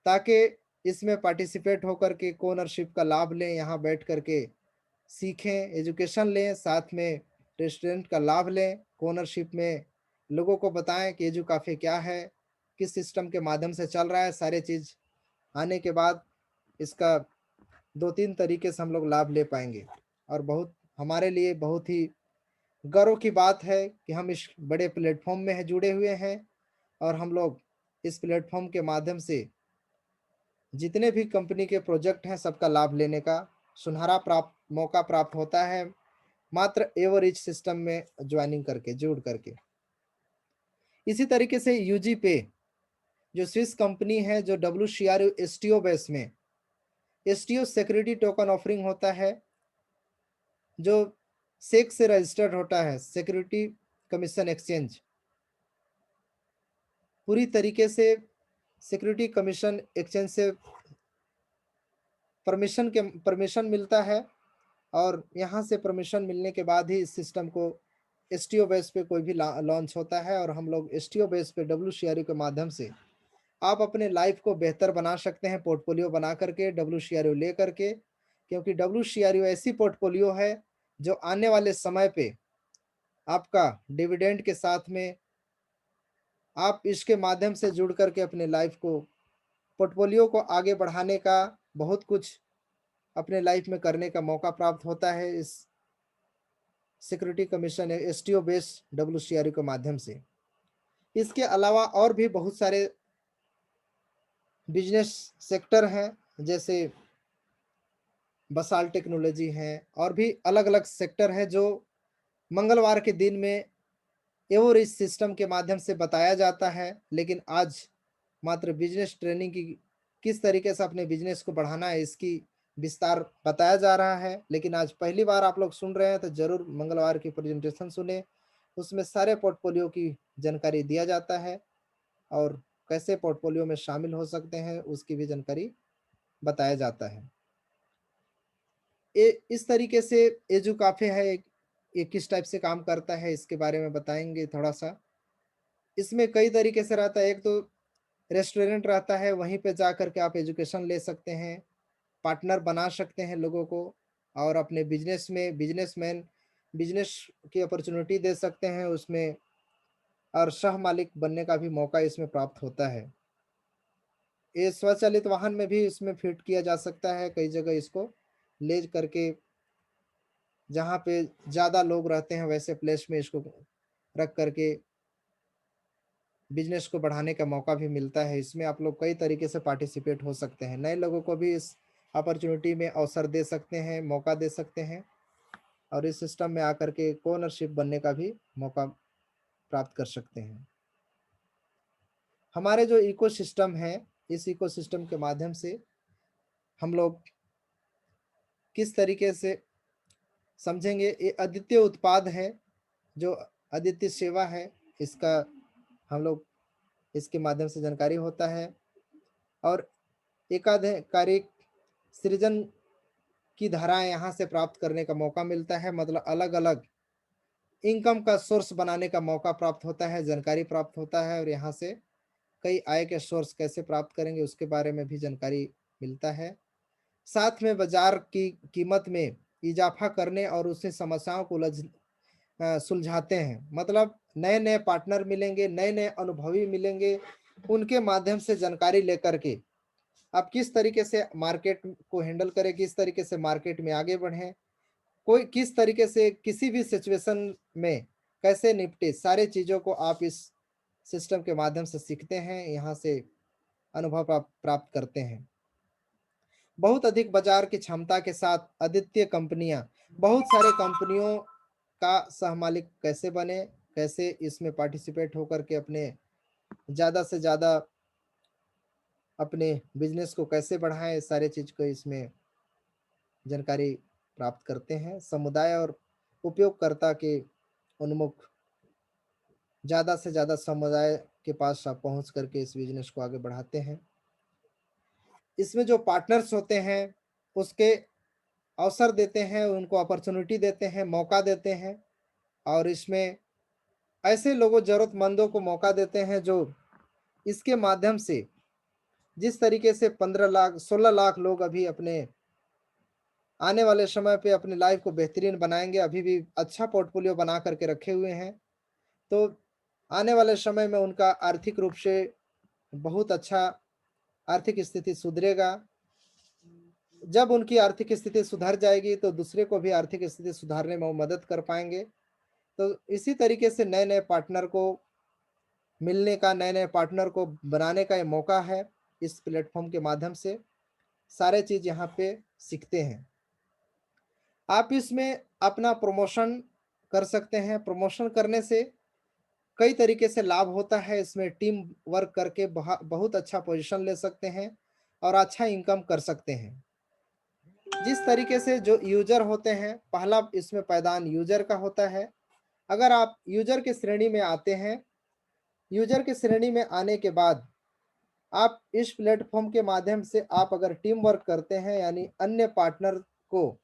ताकि इसमें पार्टिसिपेट होकर के ओनरशिप का लाभ लें, यहाँ बैठ करके सीखें, एजुकेशन लें, साथ में रेस्टोरेंट का लाभ लें, ओनरशिप में लोगों को बताएं कि एजू काफ़े क्या है, किस सिस्टम के माध्यम से चल रहा है। सारे चीज़ आने के बाद इसका 2-3 तरीके से हम लोग लाभ ले पाएंगे। और बहुत हमारे लिए बहुत ही गर्व की बात है कि हम इस बड़े प्लेटफॉर्म में है जुड़े हुए हैं, और हम लोग इस प्लेटफॉर्म के माध्यम से जितने भी कंपनी के प्रोजेक्ट हैं सबका लाभ लेने का सुनहरा मौका प्राप्त होता है, मात्र एवरेज सिस्टम में ज्वाइनिंग करके, जुड़ करके। इसी तरीके से यूजी पे जो स्विस कंपनी है, जो WCRU एसटीओ बेस में एसटीओ सिक्योरिटी टोकन ऑफरिंग होता है, जो सेक से रजिस्टर्ड होता है, सिक्योरिटी कमीशन एक्सचेंज, पूरी तरीके से सिक्योरिटी कमीशन एक्सचेंज से परमिशन मिलता है, और यहाँ से परमिशन मिलने के बाद ही इस सिस्टम को एसटीओ बेस पे कोई भी लॉन्च होता है। और हम लोग एसटीओ बेस पे WCRU के माध्यम से आप अपने लाइफ को बेहतर बना सकते हैं, पोर्टफोलियो बना करके, WCRU ले करके, क्योंकि WCRU ऐसी पोर्टफोलियो है जो आने वाले समय पे आपका डिविडेंड के साथ में आप इसके माध्यम से जुड़ करके अपने लाइफ को, पोर्टफोलियो को आगे बढ़ाने का, बहुत कुछ अपने लाइफ में करने का मौका प्राप्त होता है इस security commission STO base WCRU के माध्यम से। इसके अलावा और भी बहुत सारे बिजनेस सेक्टर हैं, जैसे बसाल टेक्नोलॉजी है, और भी अलग अलग सेक्टर है जो मंगलवार के दिन में एवरेज सिस्टम के माध्यम से बताया जाता है। लेकिन आज मात्र बिजनेस ट्रेनिंग की, किस तरीके से अपने बिजनेस को बढ़ाना है, इसकी विस्तार बताया जा रहा है। लेकिन आज पहली बार आप लोग सुन रहे हैं तो जरूर मंगलवार की प्रेजेंटेशन सुने, उसमें सारे पोर्टफोलियो की जानकारी दिया जाता है, और कैसे पोर्टफोलियो में शामिल हो सकते हैं उसकी भी जानकारी बताया जाता है। इस तरीके से एजू काफे है, ये किस टाइप से काम करता है इसके बारे में बताएंगे थोड़ा सा। इसमें कई तरीके से रहता है, एक तो रेस्टोरेंट रहता है, वहीं पे जा करके आप एजुकेशन ले सकते हैं, पार्टनर बना सकते हैं लोगों को, और अपने बिजनेस में बिजनेस की अपॉर्चुनिटी दे सकते हैं उसमें, और सह मालिक बनने का भी मौका इसमें प्राप्त होता है। ये स्वचालित वाहन में भी इसमें फिट किया जा सकता है, कई जगह इसको ले करके जहाँ पे ज़्यादा लोग रहते हैं वैसे प्लेस में इसको रख करके बिजनेस को बढ़ाने का मौका भी मिलता है। इसमें आप लोग कई तरीके से पार्टिसिपेट हो सकते हैं, नए लोगों को भी इस अपॉर्चुनिटी में अवसर दे सकते हैं, मौका दे सकते हैं, और इस सिस्टम में आकर के ओनरशिप बनने का भी मौका प्राप्त कर सकते हैं। हमारे जो इकोसिस्टम है, इस इकोसिस्टम के माध्यम से हम लोग किस तरीके से समझेंगे, ये अद्वितीय उत्पाद है, जो अद्वितीय सेवा है, इसका हम लोग इसके माध्यम से जानकारी होता है। और एकाधिकारिक सृजन की धाराएं यहाँ से प्राप्त करने का मौका मिलता है, मतलब अलग अलग इनकम का सोर्स बनाने का मौका प्राप्त होता है, जानकारी प्राप्त होता है। और यहाँ से कई आय के सोर्स कैसे प्राप्त करेंगे उसके बारे में भी जानकारी मिलता है। साथ में बाजार की कीमत में इजाफा करने और उससे समस्याओं को सुलझाते हैं, मतलब नए नए पार्टनर मिलेंगे, नए नए अनुभवी मिलेंगे, उनके माध्यम से जानकारी लेकर के आप किस तरीके से मार्केट को हैंडल करें, किस तरीके से मार्केट में आगे बढ़ें, कोई किस तरीके से किसी भी सिचुएशन में कैसे निपटे, सारे चीज़ों को आप इस सिस्टम के माध्यम से सीखते हैं, यहाँ से अनुभव प्राप्त करते हैं। बहुत अधिक बाजार की क्षमता के साथ अद्वितीय कंपनियां, बहुत सारे कंपनियों का सहमालिक कैसे बने, कैसे इसमें पार्टिसिपेट होकर के अपने ज़्यादा से ज़्यादा अपने बिजनेस को कैसे बढ़ाएं, सारे चीज़ को इसमें जानकारी प्राप्त करते हैं। समुदाय और उपयोगकर्ता के उन्मुख ज़्यादा से ज़्यादा समुदाय के पास आप पहुँच करके इस बिजनेस को आगे बढ़ाते हैं। इसमें जो पार्टनर्स होते हैं, उसके अवसर देते हैं, उनको अपॉर्चुनिटी देते हैं, मौका देते हैं। और इसमें ऐसे लोगों ज़रूरतमंदों को मौका देते हैं जो इसके माध्यम से जिस तरीके से 15 लाख 16 लाख लोग अभी अपने आने वाले समय पे अपनी लाइफ को बेहतरीन बनाएंगे, अभी भी अच्छा पोर्टफोलियो बना करके रखे हुए हैं, तो आने वाले समय में उनका आर्थिक रूप से बहुत अच्छा आर्थिक स्थिति सुधरेगा। जब उनकी आर्थिक स्थिति सुधर जाएगी तो दूसरे को भी आर्थिक स्थिति सुधारने में वो मदद कर पाएंगे। तो इसी तरीके से नए नए पार्टनर को मिलने का, नए नए पार्टनर को बनाने का ये मौका है। इस प्लेटफॉर्म के माध्यम से सारे चीज़ यहाँ पे सीखते हैं। आप इसमें अपना प्रमोशन कर सकते हैं। प्रमोशन करने से कई तरीके से लाभ होता है। इसमें टीम वर्क करके बहुत अच्छा पोजीशन ले सकते हैं और अच्छा इनकम कर सकते हैं। जिस तरीके से जो यूजर होते हैं, पहला इसमें पायदान यूजर का होता है। अगर आप यूजर के श्रेणी में आते हैं, यूजर के श्रेणी में आने के बाद आप इस प्लेटफॉर्म के माध्यम से आप अगर टीम वर्क करते हैं, यानी अन्य पार्टनर को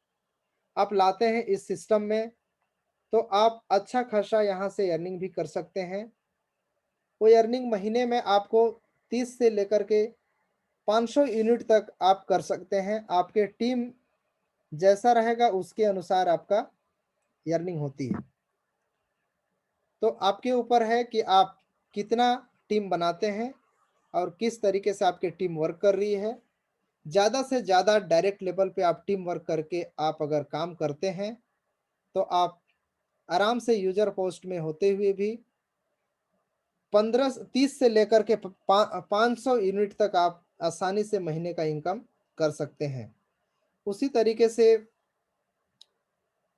आप लाते हैं इस सिस्टम में, तो आप अच्छा खासा यहाँ से अर्निंग भी कर सकते हैं। वो अर्निंग महीने में आपको 30 से लेकर के 500 यूनिट तक आप कर सकते हैं। आपके टीम जैसा रहेगा उसके अनुसार आपका अर्निंग होती है। तो आपके ऊपर है कि आप कितना टीम बनाते हैं और किस तरीके से आपकी टीम वर्क कर रही है। ज़्यादा से ज़्यादा डायरेक्ट लेवल पे आप टीम वर्क करके आप अगर काम करते हैं, तो आप आराम से यूजर पोस्ट में होते हुए भी 15-30 से लेकर के 500 यूनिट तक आप आसानी से महीने का इनकम कर सकते हैं। उसी तरीके से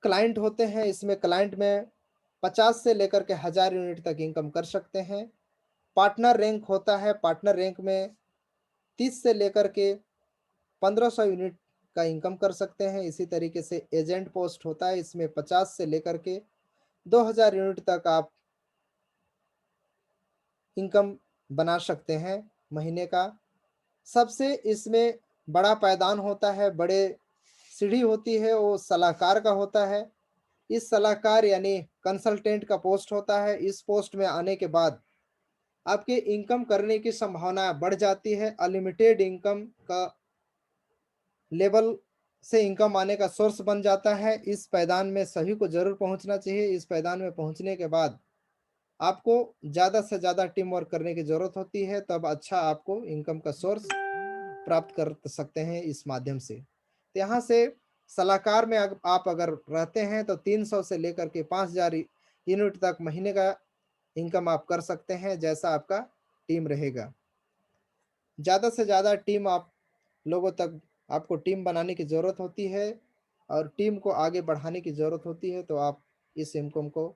क्लाइंट होते हैं, इसमें क्लाइंट में 50 से लेकर के 1000 यूनिट तक इनकम कर सकते हैं। पार्टनर रैंक होता है, पार्टनर रैंक में 30 से लेकर के 1500 यूनिट का इनकम कर सकते हैं। इसी तरीके से एजेंट पोस्ट होता है, इसमें 50 से लेकर के 2000 यूनिट तक आप इनकम बना सकते हैं महीने का। सबसे इसमें बड़ा पायदान होता है, बड़े सीढ़ी होती है, वो सलाहकार का होता है। इस सलाहकार यानी कंसल्टेंट का पोस्ट होता है। इस पोस्ट में आने के बाद आपके इनकम करने की संभावना बढ़ जाती है। अनलिमिटेड इनकम का लेवल से इनकम आने का सोर्स बन जाता है। इस पायदान में सभी को ज़रूर पहुंचना चाहिए। इस पायदान में पहुंचने के बाद आपको ज़्यादा से ज़्यादा टीम वर्क करने की ज़रूरत होती है, तब अच्छा आपको इनकम का सोर्स प्राप्त कर सकते हैं इस माध्यम से। तो यहाँ से सलाहकार में आप अगर रहते हैं तो 300 से लेकर के 5000 यूनिट तक महीने का इनकम आप कर सकते हैं, जैसा आपका टीम रहेगा। ज़्यादा से ज़्यादा टीम आप लोगों तक आपको टीम बनाने की ज़रूरत होती है और टीम को आगे बढ़ाने की ज़रूरत होती है, तो आप इस इनकम को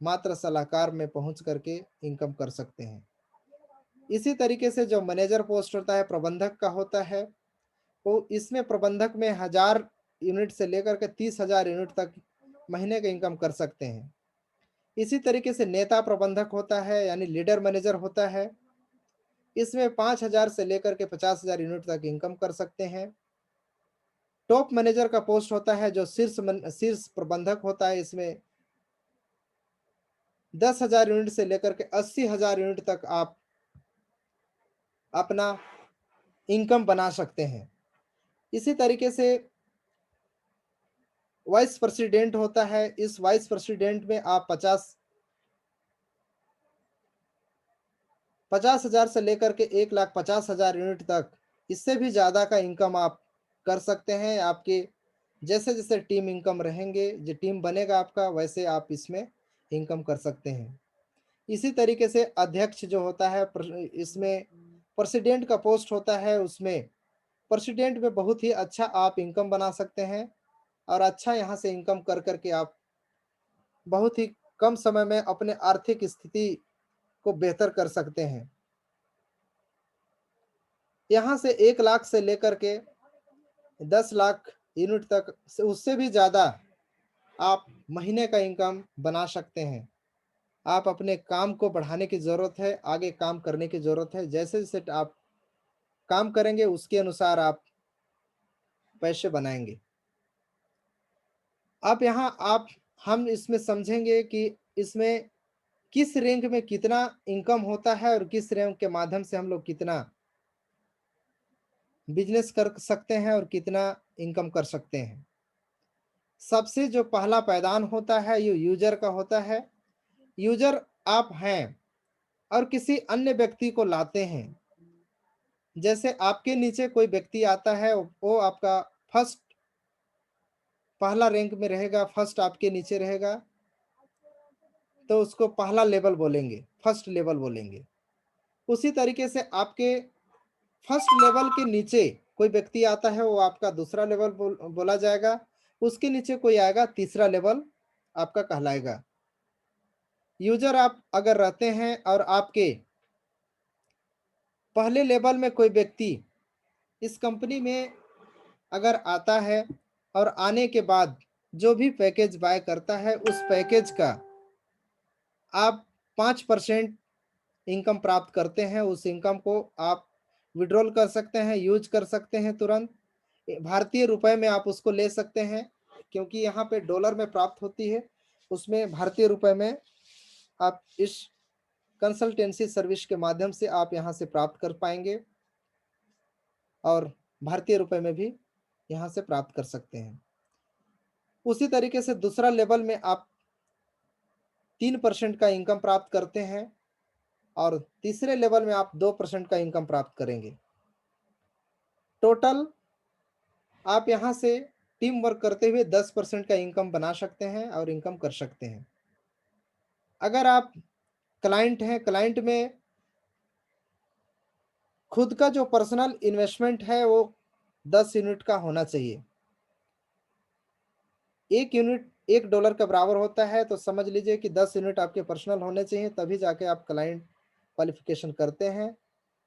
मात्र सलाहकार में पहुंच करके इनकम कर सकते हैं। इसी तरीके से जो मैनेजर पोस्ट होता है, प्रबंधक का होता है, तो इसमें प्रबंधक में 1000 यूनिट से लेकर के 30,000 यूनिट तक महीने का इनकम कर सकते हैं। इसी तरीके से नेता प्रबंधक होता है, यानी लीडर मैनेजर होता है। इसमें 5,000 से लेकर के 50,000 यूनिट तक इनकम कर सकते हैं। टॉप मैनेजर का पोस्ट होता है जो शीर्ष प्रबंधक होता है, इसमें 10,000 यूनिट से लेकर के 80,000 यूनिट तक आप अपना इनकम बना सकते हैं। इसी तरीके से वाइस प्रेसिडेंट होता है, इस वाइस प्रेसिडेंट में आप 50,000 से लेकर के 1,50,000 यूनिट तक, इससे भी ज़्यादा का इनकम आप कर सकते हैं। आपके जैसे जैसे टीम इनकम रहेंगे, जो टीम बनेगा आपका, वैसे आप इसमें इनकम कर सकते हैं। इसी तरीके से अध्यक्ष जो होता है, इसमें प्रेसिडेंट का पोस्ट होता है, उसमें प्रेसिडेंट में बहुत ही अच्छा आप इनकम बना सकते हैं और अच्छा यहाँ से इनकम कर करके आप बहुत ही कम समय में अपने आर्थिक स्थिति को बेहतर कर सकते हैं। यहाँ से 1 लाख से लेकर के 10 लाख यूनिट तक, उससे भी ज़्यादा आप महीने का इनकम बना सकते हैं। आप अपने काम को बढ़ाने की ज़रूरत है, आगे काम करने की ज़रूरत है। जैसे जैसे आप काम करेंगे उसके अनुसार आप पैसे बनाएंगे। अब यहाँ आप हम इसमें समझेंगे कि इसमें किस रैंक में कितना इनकम होता है और किस रैंक के माध्यम से हम लोग कितना बिजनेस कर सकते हैं और कितना इनकम कर सकते हैं। सबसे जो पहला पायदान होता है ये यूजर का होता है। यूजर आप हैं और किसी अन्य व्यक्ति को लाते हैं। जैसे आपके नीचे कोई व्यक्ति आता है, वो आपका फर्स्ट पहला रैंक में रहेगा, फर्स्ट आपके नीचे रहेगा, तो उसको पहला लेवल बोलेंगे, फर्स्ट लेवल बोलेंगे। उसी तरीके से आपके फर्स्ट लेवल के नीचे कोई व्यक्ति आता है, वो आपका दूसरा लेवल बोला जाएगा। उसके नीचे कोई आएगा, तीसरा लेवल आपका कहलाएगा। यूजर आप अगर रहते हैं और आपके पहले लेवल में कोई व्यक्ति इस कंपनी में अगर आता है और आने के बाद जो भी पैकेज बाय करता है, उस पैकेज का आप 5% इनकम प्राप्त करते हैं। उस इनकम को आप विड्रॉल कर सकते हैं, यूज कर सकते हैं तुरंत। भारतीय रुपए में आप उसको ले सकते हैं, क्योंकि यहाँ पे डॉलर में प्राप्त होती है, उसमें भारतीय रुपए में आप इस कंसल्टेंसी सर्विस के माध्यम से आप यहाँ से प्राप्त कर पाएंगे और भारतीय रुपए में भी यहाँ से प्राप्त कर सकते हैं। उसी तरीके से दूसरा लेवल में आप 3% का इनकम प्राप्त करते हैं और तीसरे लेवल में आप 2% का इनकम प्राप्त करेंगे। टोटल आप यहाँ से टीम वर्क करते हुए 10% का इनकम बना सकते हैं और इनकम कर सकते हैं। अगर आप क्लाइंट हैं, क्लाइंट में खुद का जो पर्सनल इन्वेस्टमेंट है वो 10 यूनिट का होना चाहिए। 1 यूनिट $1 के बराबर होता है, तो समझ लीजिए कि 10 यूनिट आपके पर्सनल होने चाहिए, तभी जाके आप क्लाइंट क्वालिफिकेशन करते हैं।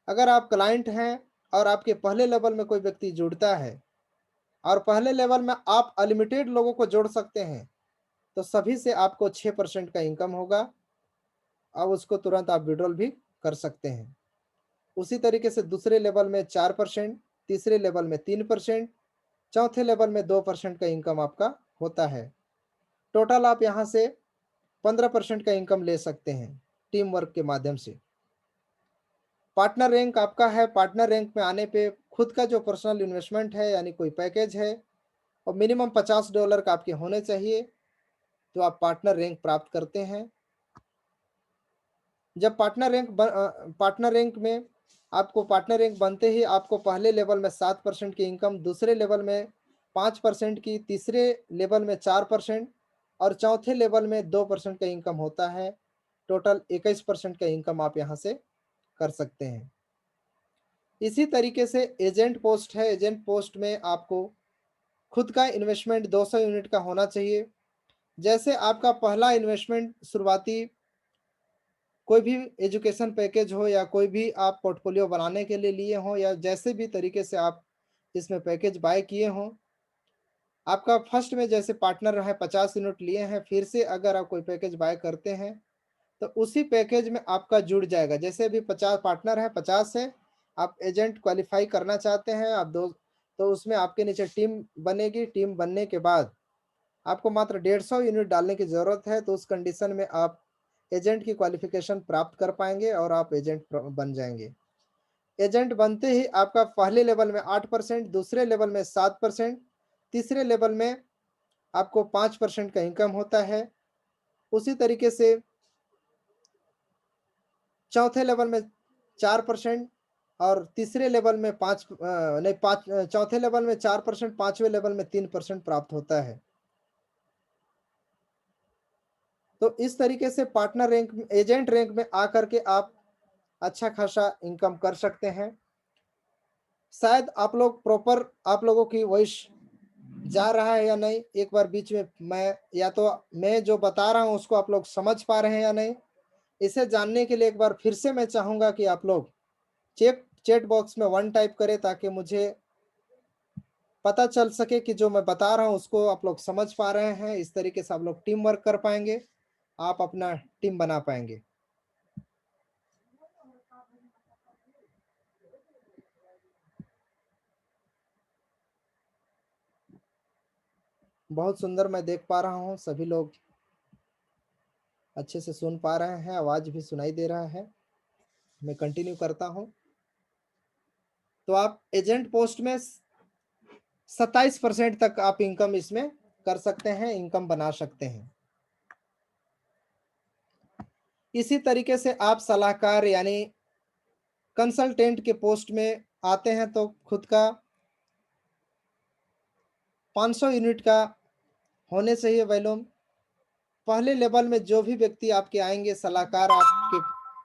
अगर आप क्लाइंट हैं और आपके पहले लेवल में कोई व्यक्ति जुड़ता है और पहले लेवल में आप अनलिमिटेड लोगों को जोड़ सकते हैं, तो सभी से आपको 6% का इनकम होगा। अब उसको तुरंत आप विड्रॉल भी कर सकते हैं। उसी तरीके से दूसरे लेवल में 4%, तीसरे लेवल में 3%, चौथे लेवल में 2% का इनकम आपका होता है। टोटल आप यहाँ से 15% का इनकम ले सकते हैं टीम वर्क के माध्यम से। पार्टनर रैंक आपका है। पार्टनर रैंक में आने पे खुद का जो पर्सनल इन्वेस्टमेंट है, यानी कोई पैकेज है, और मिनिमम $50 का आपके होने चाहिए, तो आप पार्टनर रैंक प्राप्त करते हैं। जब पार्टनर रैंक में आपको पार्टनर रैंक बनते ही आपको पहले लेवल में 7% की इनकम, दूसरे लेवल में 5% की, तीसरे लेवल में 4% और चौथे लेवल में 2% का इनकम होता है। टोटल 21% का इनकम आप यहाँ से कर सकते हैं। इसी तरीके से एजेंट पोस्ट है। एजेंट पोस्ट में आपको खुद का इन्वेस्टमेंट 200 यूनिट का होना चाहिए। जैसे आपका पहला इन्वेस्टमेंट शुरुआती कोई भी एजुकेशन पैकेज हो या कोई भी आप पोर्टफोलियो बनाने के लिए लिए हो, या जैसे भी तरीके से आप इसमें पैकेज बाय किए हों, आपका फर्स्ट में जैसे पार्टनर है 50 यूनिट लिए हैं, फिर से अगर आप कोई पैकेज बाय करते हैं तो उसी पैकेज में आपका जुड़ जाएगा। जैसे अभी 50 पार्टनर है, 50 है, आप एजेंट क्वालिफाई करना चाहते हैं, आप दो, तो उसमें आपके नीचे टीम बनेगी। टीम बनने के बाद आपको मात्र 150 यूनिट डालने की ज़रूरत है, तो उस कंडीशन में आप एजेंट की क्वालिफिकेशन प्राप्त कर पाएंगे और आप एजेंट बन जाएंगे। एजेंट बनते ही आपका पहले लेवल में 8%, दूसरे लेवल में 7%, तीसरे लेवल में आपको 5% का इनकम होता है। उसी तरीके से चौथे लेवल में 4% और तीसरे लेवल में चौथे लेवल में 4%, पांचवें लेवल में 3% प्राप्त होता है। तो इस तरीके से पार्टनर रैंक में, एजेंट रैंक में आकर के आप अच्छा खासा इनकम कर सकते हैं। शायद आप लोगों की वॉइस जा रहा है या नहीं, एक बार बीच में मैं जो बता रहा हूं उसको आप लोग समझ पा रहे हैं या नहीं, इसे जानने के लिए एक बार फिर से मैं चाहूंगा कि आप लोग चैट बॉक्स में 1 टाइप करें, ताकि मुझे पता चल सके कि जो मैं बता रहा हूं उसको आप लोग समझ पा रहे हैं। इस तरीके से आप लोग टीम वर्क कर पाएंगे, आप अपना टीम बना पाएंगे। बहुत सुंदर, मैं देख पा रहा हूँ सभी लोग अच्छे से सुन पा रहे हैं, आवाज भी सुनाई दे रहा है। मैं कंटिन्यू करता हूँ। तो आप एजेंट पोस्ट में 27% तक आप इनकम इसमें कर सकते हैं, इनकम बना सकते हैं। इसी तरीके से आप सलाहकार यानी कंसल्टेंट के पोस्ट में आते हैं, तो खुद का 500 यूनिट का होने चाहिए वॉल्यूम। पहले लेवल में जो भी व्यक्ति आपके आएंगे, सलाहकार आपके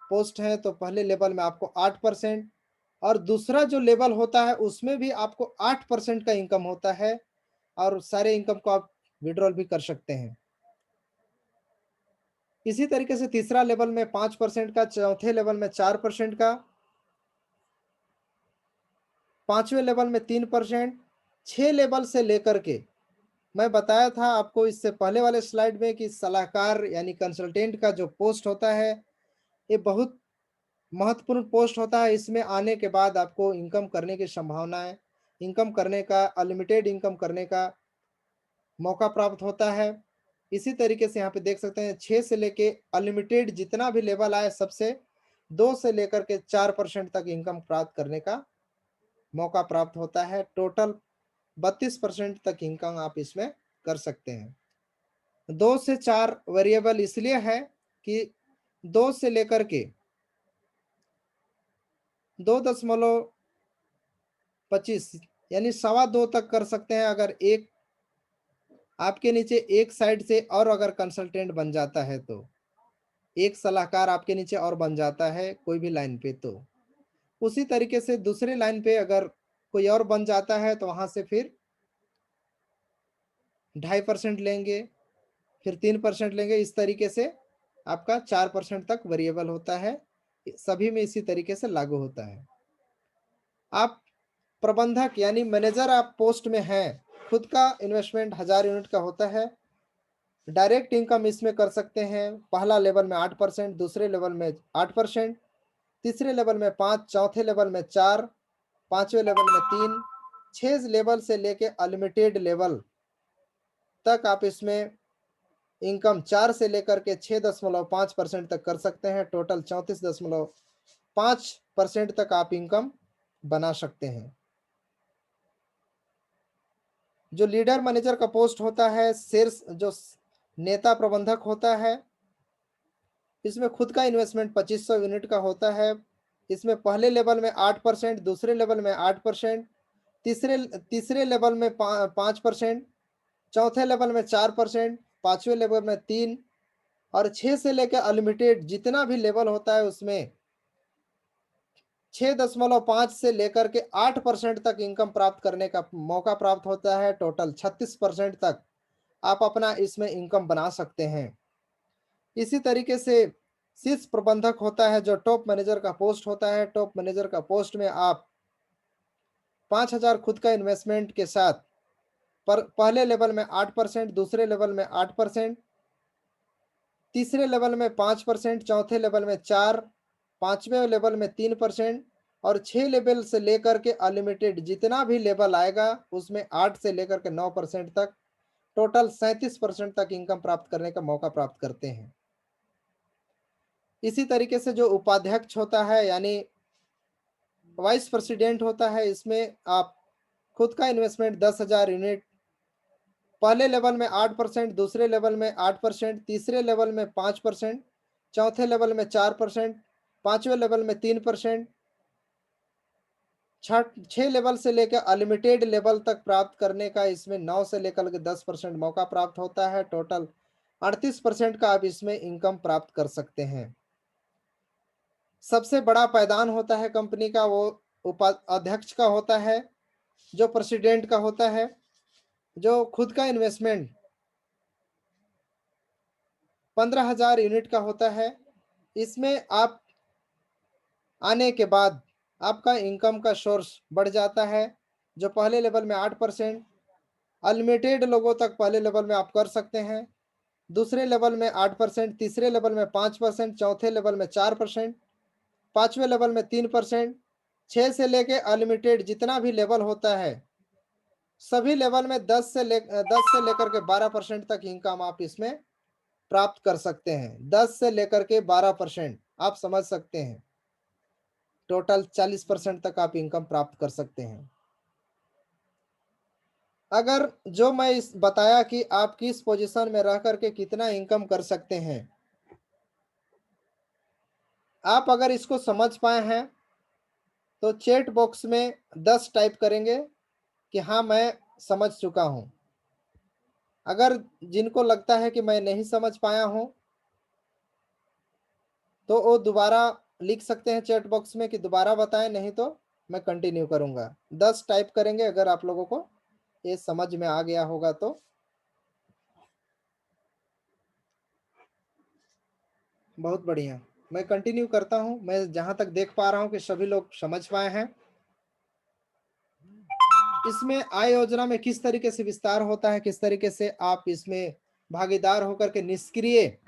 पोस्ट है, तो पहले लेवल में आपको 8% और दूसरा जो लेवल होता है उसमें भी आपको 8% का इनकम होता है, और सारे इनकम को आप विड्रॉल भी कर सकते हैं। इसी तरीके से तीसरा लेवल में 5% का, चौथे लेवल में 4% का, पांचवें लेवल में 3%, 6 लेवल से लेकर के, मैं बताया था आपको इससे पहले वाले स्लाइड में कि सलाहकार यानी कंसल्टेंट का जो पोस्ट होता है, ये बहुत महत्वपूर्ण पोस्ट होता है। इसमें आने के बाद आपको इनकम करने की संभावना है, इनकम करने का, अनलिमिटेड इनकम करने का मौका प्राप्त होता है। इसी तरीके से यहाँ पे देख सकते हैं 6 से लेके अनलिमिटेड जितना भी लेवल आए, सबसे 2 से लेकर के 4% तक इनकम प्राप्त करने का मौका प्राप्त होता है। टोटल 32% तक इनकम आप इसमें कर सकते हैं। 2 से 4 वेरिएबल इसलिए है कि 2 से लेकर के 2.25 यानी 2.25 तक कर सकते हैं। अगर एक आपके नीचे एक साइड से और अगर कंसल्टेंट बन जाता है, तो एक सलाहकार आपके नीचे और बन जाता है कोई भी लाइन पे, तो उसी तरीके से दूसरी लाइन पे अगर कोई और बन जाता है, तो वहां से फिर 2.5% लेंगे, फिर 3% लेंगे। इस तरीके से आपका 4% तक वेरिएबल होता है। सभी में इसी तरीके से लागू होता है। आप प्रबंधक यानी मैनेजर आप पोस्ट में हैं, खुद का इन्वेस्टमेंट 1000 यूनिट का होता है। डायरेक्ट इनकम इसमें कर सकते हैं। पहला लेवल में 8%, दूसरे लेवल में 8%, तीसरे लेवल में 5, चौथे लेवल में 4, पांचवें लेवल में 3, 6 लेवल से लेके अनलिमिटेड लेवल तक आप इसमें इनकम 4 से लेकर के 6.5% तक कर सकते हैं। टोटल 34.5% तक आप इनकम बना सकते हैं। जो लीडर मैनेजर का पोस्ट होता है, शेयर्स जो नेता प्रबंधक होता है, इसमें खुद का इन्वेस्टमेंट 2500 यूनिट का होता है। इसमें पहले लेवल में 8%, दूसरे लेवल में 8%, तीसरे तीसरे लेवल में 5%, चौथे लेवल में 4%, पांचवें लेवल में 3, और 6 से लेकर अनलिमिटेड जितना भी लेवल होता है उसमें 6.5 से लेकर के 8% तक इनकम प्राप्त करने का मौका प्राप्त होता है। टोटल 36% तक आप अपना इसमें इनकम बना सकते हैं। इसी तरीके से शीर्ष प्रबंधक होता है, जो टॉप मैनेजर का पोस्ट होता है। टॉप मैनेजर का पोस्ट में आप 5000 खुद का इन्वेस्टमेंट के साथ पर पहले लेवल में 8%, दूसरे लेवल में 8%, तीसरे लेवल में 5%, चौथे लेवल में 4, पांचवें लेवल में 3% और 6 लेवल से लेकर के अनलिमिटेड जितना भी लेवल आएगा उसमें 8 से लेकर के 9% तक टोटल 37% तक इनकम प्राप्त करने का मौका प्राप्त करते हैं। इसी तरीके से जो उपाध्यक्ष होता है यानी वाइस प्रेसिडेंट होता है, इसमें आप खुद का इन्वेस्टमेंट 10,000 यूनिट, पहले लेवल में 8%, दूसरे लेवल में 8%, तीसरे लेवल में 5%, चौथे लेवल में 4%, पांचवें लेवल में 3%, 6 लेवल से लेकर अनलिमिटेड लेवल तक प्राप्त करने का इसमें 9 से लेकर के 10% मौका प्राप्त होता है। टोटल 38% का आप इसमें इनकम प्राप्त कर सकते हैं। सबसे बड़ा पायदान होता है कंपनी का वो उपाध्यक्ष का होता है, जो प्रेसिडेंट का होता है, जो खुद का इन्वेस्टमेंट 15,000 यूनिट का होता है। इसमें आप आने के बाद आपका इनकम का सोर्स बढ़ जाता है, जो पहले लेवल में 8%, अनलिमिटेड लोगों तक पहले लेवल में आप कर सकते हैं, दूसरे लेवल में 8%, तीसरे लेवल में 5%, चौथे लेवल में 4%, पांचवें लेवल में 3%, 6 से लेके अनलिमिटेड जितना भी लेवल होता है सभी लेवल में 10 से लेकर के 12% तक इनकम आप इसमें प्राप्त कर सकते हैं। 10 से लेकर के 12% आप समझ सकते हैं, टोटल 40% तक आप इनकम प्राप्त कर सकते हैं। अगर जो मैं इस बताया कि आप किस पोजीशन में रह करके कितना इनकम कर सकते हैं, आप अगर इसको समझ पाए हैं तो चैट बॉक्स में 10 टाइप करेंगे कि हाँ मैं समझ चुका हूं। अगर जिनको लगता है कि मैं नहीं समझ पाया हूं तो वो दोबारा लिख सकते हैं चैट बॉक्स में कि दोबारा बताएं, नहीं तो मैं कंटिन्यू करूंगा। 10 टाइप करेंगे अगर आप लोगों को ये समझ में आ गया होगा तो। बहुत बढ़िया, मैं कंटिन्यू करता हूं। मैं जहां तक देख पा रहा हूं कि सभी लोग समझ पाए हैं। इसमें आय योजना में किस तरीके से विस्तार होता है, किस तरीके से आप इसमें भागीदार होकर के निष्क्रिय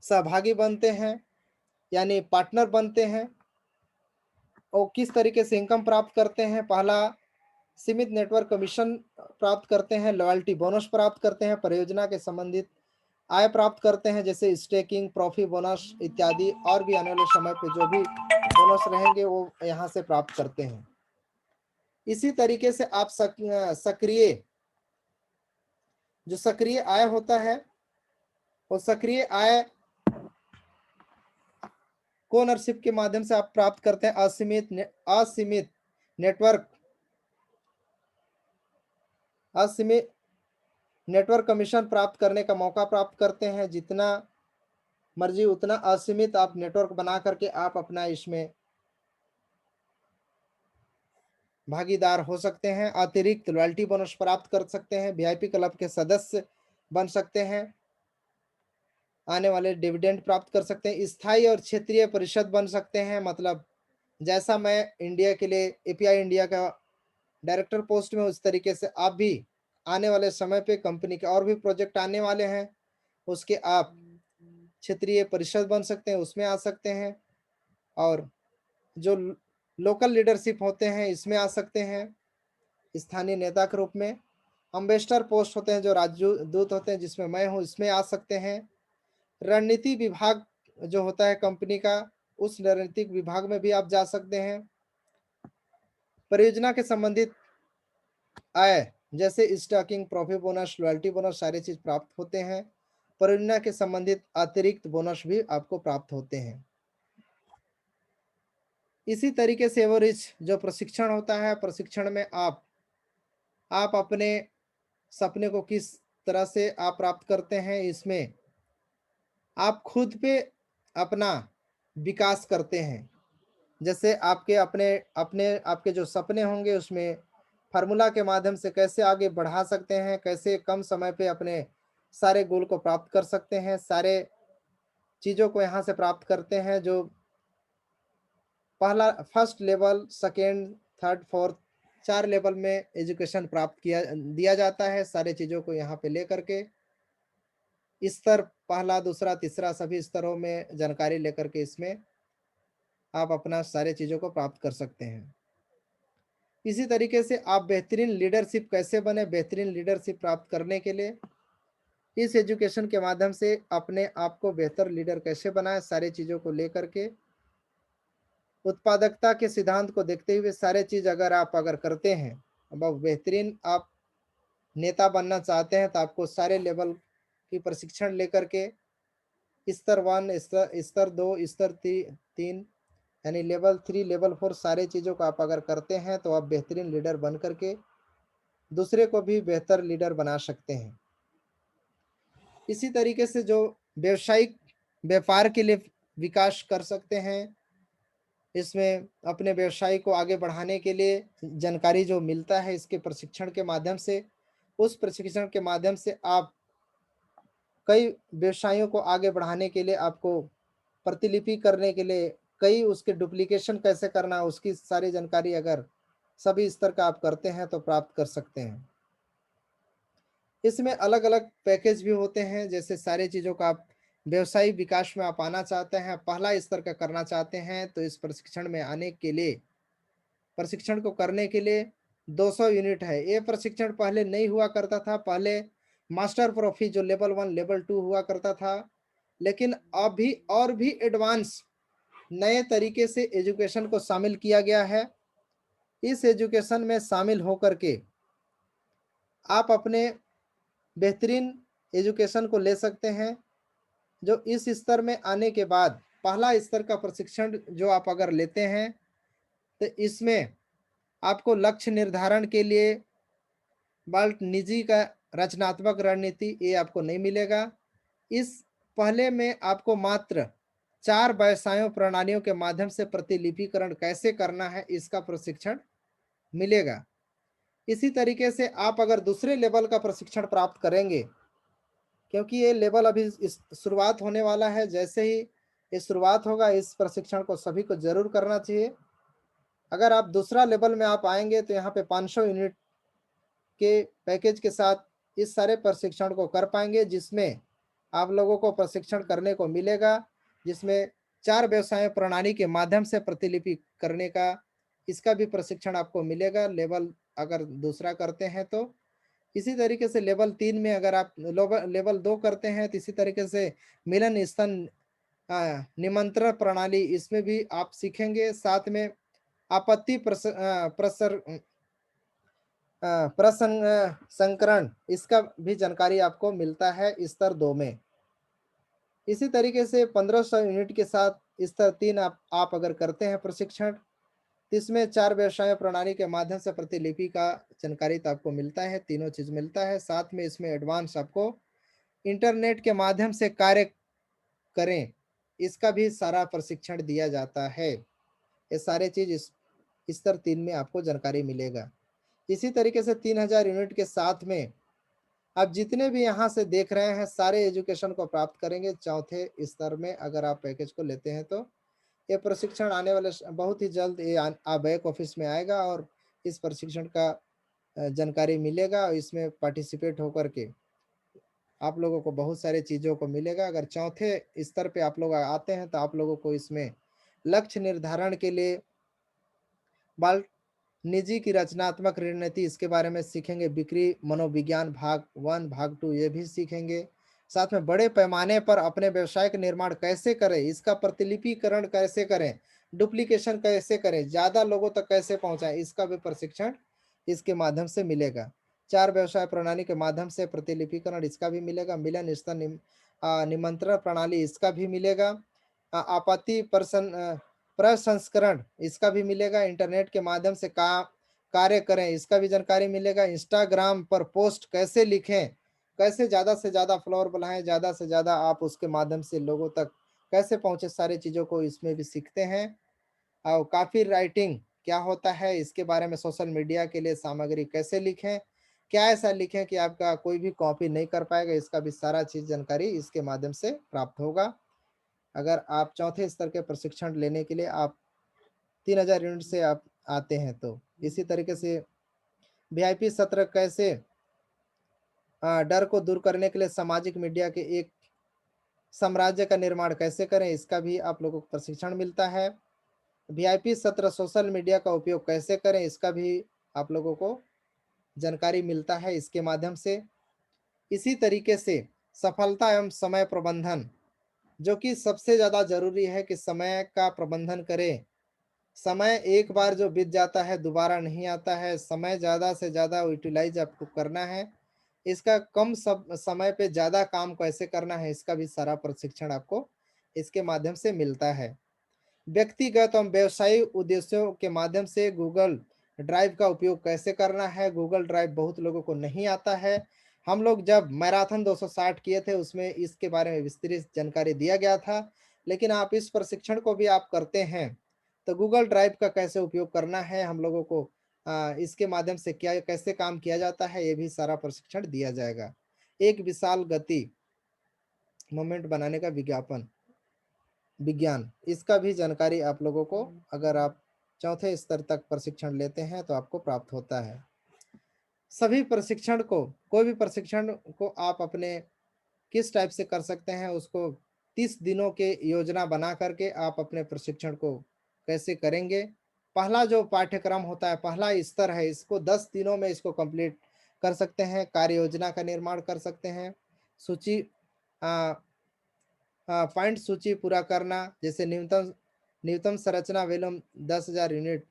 सहभागी बनते हैं यानी पार्टनर बनते हैं, और किस तरीके से इनकम प्राप्त करते हैं। पहला, सीमित नेटवर्क कमीशन प्राप्त करते हैं, लॉयल्टी बोनस प्राप्त करते हैं, परियोजना के संबंधित आय प्राप्त करते हैं जैसे स्टेकिंग, प्रॉफिट बोनस इत्यादि, और भी आने वाले समय पे जो भी बोनस रहेंगे वो यहाँ से प्राप्त करते हैं। इसी तरीके से आप सक्रिय जो सक्रिय आय होता है वो सक्रिय आय ओनरशिप के माध्यम से आप प्राप्त करते हैं। असीमित नेटवर्क असीमित नेटवर्क कमीशन प्राप्त करने का मौका प्राप्त करते हैं। जितना मर्जी उतना असीमित आप नेटवर्क बना करके आप अपना इसमें भागीदार हो सकते हैं। अतिरिक्त लॉयल्टी बोनस प्राप्त कर सकते हैं, वीआईपी क्लब के सदस्य बन सकते हैं, आने वाले डिविडेंड प्राप्त कर सकते हैं, स्थायी और क्षेत्रीय परिषद बन सकते हैं। मतलब जैसा मैं इंडिया के लिए एपीआई इंडिया का डायरेक्टर पोस्ट में, उस तरीके से आप भी आने वाले समय पे कंपनी के और भी प्रोजेक्ट आने वाले हैं, उसके आप क्षेत्रीय परिषद बन सकते हैं, उसमें आ सकते हैं। और जो लोकल लीडरशिप होते हैं इसमें आ सकते हैं, स्थानीय नेता के रूप में। अम्बेसडर पोस्ट होते हैं जो राजदूत होते हैं, जिसमें मैं हूँ, इसमें आ सकते हैं। रणनीति विभाग जो होता है कंपनी का, उस रणनीतिक विभाग में भी आप जा सकते हैं। परियोजना के संबंधित आय जैसे stocking, profit bonus, loyalty bonus सारी चीज प्राप्त होते हैं। परियोजना के संबंधित अतिरिक्त बोनस भी आपको प्राप्त होते हैं। इसी तरीके से एवरेज जो प्रशिक्षण होता है, प्रशिक्षण में आप अपने सपने को किस तरह से आप प्राप्त करते हैं, इसमें आप खुद पे अपना विकास करते हैं। जैसे आपके अपने अपने आपके जो सपने होंगे उसमें फार्मूला के माध्यम से कैसे आगे बढ़ा सकते हैं, कैसे कम समय पे अपने सारे गोल को प्राप्त कर सकते हैं, सारे चीज़ों को यहाँ से प्राप्त करते हैं। जो पहला first level, second, third, fourth, 4 level में एजुकेशन प्राप्त दिया जाता है, सारे चीज़ों को यहाँ पे ले करके। स्तर पहला, दूसरा, तीसरा सभी स्तरों में जानकारी लेकर के इसमें आप अपना सारे चीज़ों को प्राप्त कर सकते हैं। इसी तरीके से आप बेहतरीन लीडरशिप कैसे बने, बेहतरीन लीडरशिप प्राप्त करने के लिए इस एजुकेशन के माध्यम से अपने आप को बेहतर लीडर कैसे बनाएं, सारी चीज़ों को लेकर के उत्पादकता के सिद्धांत को देखते हुए सारे चीज़ अगर करते हैं, अब बेहतरीन आप नेता बनना चाहते हैं तो आपको सारे लेवल की प्रशिक्षण लेकर के स्तर 1, स्तर 2, स्तर 3 यानी लेवल 3, लेवल 4 सारे चीज़ों को आप अगर करते हैं तो आप बेहतरीन लीडर बन करके दूसरे को भी बेहतर लीडर बना सकते हैं। इसी तरीके से जो व्यावसायिक व्यापार के लिए विकास कर सकते हैं, इसमें अपने व्यवसाय को आगे बढ़ाने के लिए जानकारी जो मिलता है इसके प्रशिक्षण के माध्यम से, उस प्रशिक्षण के माध्यम से आप कई व्यवसायों को आगे बढ़ाने के लिए आपको प्रतिलिपि करने के लिए कई उसके डुप्लीकेशन कैसे करना है उसकी सारी जानकारी अगर सभी स्तर का आप करते हैं तो प्राप्त कर सकते हैं। इसमें अलग-अलग पैकेज भी होते हैं, जैसे सारी चीज़ों का आप व्यवसायिक विकास में आप आना चाहते हैं, पहला स्तर का करना चाहते हैं, तो इस प्रशिक्षण में आने के लिए प्रशिक्षण को करने के लिए 200 यूनिट है। ये प्रशिक्षण पहले नहीं हुआ करता था, पहले मास्टर प्रॉफी जो लेवल 1, लेवल 2 हुआ करता था, लेकिन अभी और भी एडवांस नए तरीके से एजुकेशन को शामिल किया गया है। इस एजुकेशन में शामिल होकर के आप अपने बेहतरीन एजुकेशन को ले सकते हैं, जो इस स्तर में आने के बाद पहला स्तर का प्रशिक्षण जो आप अगर लेते हैं, तो इसमें आपको लक्ष्य निर्धारण के लिए बाल्ट निजी का रचनात्मक रणनीति ये आपको नहीं मिलेगा। इस पहले में आपको मात्र 4 व्यवसायों प्रणालियों के माध्यम से प्रतिलिपिकरण कैसे करना है इसका प्रशिक्षण मिलेगा। इसी तरीके से आप अगर दूसरे लेवल का प्रशिक्षण प्राप्त करेंगे, क्योंकि ये लेवल अभी इस शुरुआत होने वाला है, जैसे ही ये शुरुआत होगा इस प्रशिक्षण को सभी को ज़रूर करना चाहिए। अगर आप दूसरा लेवल में आप आएँगे तो यहाँ पे 500 यूनिट के पैकेज के साथ इस सारे प्रशिक्षण को कर पाएँगे, जिसमें आप लोगों को प्रशिक्षण करने को मिलेगा, जिसमें 4 व्यवसाय प्रणाली के माध्यम से प्रतिलिपि करने का इसका भी प्रशिक्षण आपको मिलेगा, लेवल अगर दूसरा करते हैं तो। इसी तरीके से लेवल 3 में अगर आप लेवल 2 करते हैं तो इसी तरीके से मिलन स्तन निमंत्रण प्रणाली इसमें भी आप सीखेंगे। साथ में आपत्ति संकरण इसका भी जानकारी आपको मिलता है स्तर 2 में। इसी तरीके से 1500 यूनिट के साथ स्तर 3 आप अगर करते हैं प्रशिक्षण, तो इसमें 4 व्यवसाय प्रणाली के माध्यम से प्रतिलिपि का जानकारी तो आपको मिलता है, तीनों चीज़ मिलता है। साथ में इसमें एडवांस आपको इंटरनेट के माध्यम से कार्य करें, इसका भी सारा प्रशिक्षण दिया जाता है। ये सारे चीज़ इस स्तर 3 में आपको जानकारी मिलेगा। इसी तरीके से 3000 यूनिट के साथ में आप जितने भी यहाँ से देख रहे हैं सारे एजुकेशन को प्राप्त करेंगे चौथे स्तर में अगर आप पैकेज को लेते हैं तो। ये प्रशिक्षण आने वाले बहुत ही जल्द ये बैक ऑफिस में आएगा और इस प्रशिक्षण का जानकारी मिलेगा और इसमें पार्टिसिपेट होकर के आप लोगों को बहुत सारी चीज़ों को मिलेगा। अगर चौथे स्तर पे आप लोग आते हैं तो आप लोगों को इसमें लक्ष्य निर्धारण के लिए बाल निजी की रचनात्मक रणनीति इसके बारे में सीखेंगे, बिक्री मनोविज्ञान भाग 1, भाग 2 ये भी सीखेंगे। साथ में बड़े पैमाने पर अपने व्यवसाय का निर्माण कैसे करें, इसका प्रतिलिपिकरण कैसे करें, डुप्लीकेशन कैसे करें, ज़्यादा लोगों तक कैसे पहुँचाएँ, इसका भी प्रशिक्षण इसके माध्यम से मिलेगा। 4 व्यवसाय प्रणाली के माध्यम से प्रतिलिपिकरण इसका भी मिलेगा, मिलन स्तर निमंत्रण प्रणाली इसका भी मिलेगा। आपत्ति प्रसंस्करण इसका भी मिलेगा, इंटरनेट के माध्यम से कार्य करें इसका भी जानकारी मिलेगा। इंस्टाग्राम पर पोस्ट कैसे लिखें, कैसे ज़्यादा से ज़्यादा फॉलोअर बढ़ाएँ, ज़्यादा से ज़्यादा आप उसके माध्यम से लोगों तक कैसे पहुँचे, सारी चीज़ों को इसमें भी सीखते हैं। और कॉपी राइटिंग क्या होता है, इसके बारे में सोशल मीडिया के लिए सामग्री कैसे लिखें, क्या ऐसा लिखें कि आपका कोई भी कॉपी नहीं कर पाएगा, इसका भी सारा चीज़ जानकारी इसके माध्यम से प्राप्त होगा। अगर आप चौथे स्तर के प्रशिक्षण लेने के लिए आप 3000 यूनिट से आप आते हैं तो। इसी तरीके से वीआईपी सत्र कैसे डर को दूर करने के लिए सामाजिक मीडिया के एक साम्राज्य का निर्माण कैसे करें, इसका भी आप लोगों को प्रशिक्षण मिलता है। वीआईपी सत्र सोशल मीडिया का उपयोग कैसे करें, इसका भी आप लोगों को जानकारी मिलता है इसके माध्यम से। इसी तरीके से सफलता एवं समय प्रबंधन, जो कि सबसे ज़्यादा ज़रूरी है कि समय का प्रबंधन करें। समय एक बार जो बीत जाता है दोबारा नहीं आता है, समय ज़्यादा से ज़्यादा यूटिलाइज आपको करना है। इसका कम सब समय पे ज़्यादा काम कैसे करना है, इसका भी सारा प्रशिक्षण आपको इसके माध्यम से मिलता है। व्यक्तिगत एवं व्यावसायिक उद्देश्यों के माध्यम से गूगल ड्राइव का उपयोग कैसे करना है, गूगल ड्राइव बहुत लोगों को नहीं आता है। हम लोग जब मैराथन 260 किए थे उसमें इसके बारे में विस्तृत जानकारी दिया गया था, लेकिन आप इस प्रशिक्षण को भी आप करते हैं तो गूगल ड्राइव का कैसे उपयोग करना है हम लोगों को, इसके माध्यम से क्या कैसे काम किया जाता है, ये भी सारा प्रशिक्षण दिया जाएगा। एक विशाल गति मोमेंट बनाने का विज्ञान, इसका भी जानकारी आप लोगों को अगर आप चौथे स्तर तक प्रशिक्षण लेते हैं तो आपको प्राप्त होता है। सभी प्रशिक्षण को, कोई भी प्रशिक्षण को आप अपने किस टाइप से कर सकते हैं, उसको 30 दिनों के योजना बना करके आप अपने प्रशिक्षण को कैसे करेंगे। पहला जो पाठ्यक्रम होता है, पहला स्तर है, इसको 10 दिनों में इसको कंप्लीट कर सकते हैं। कार्य योजना का निर्माण कर सकते हैं। सूची अ, पॉइंट सूची पूरा करना, जैसे न्यूनतम न्यूनतम संरचना वॉल्यूम 10,000 यूनिट,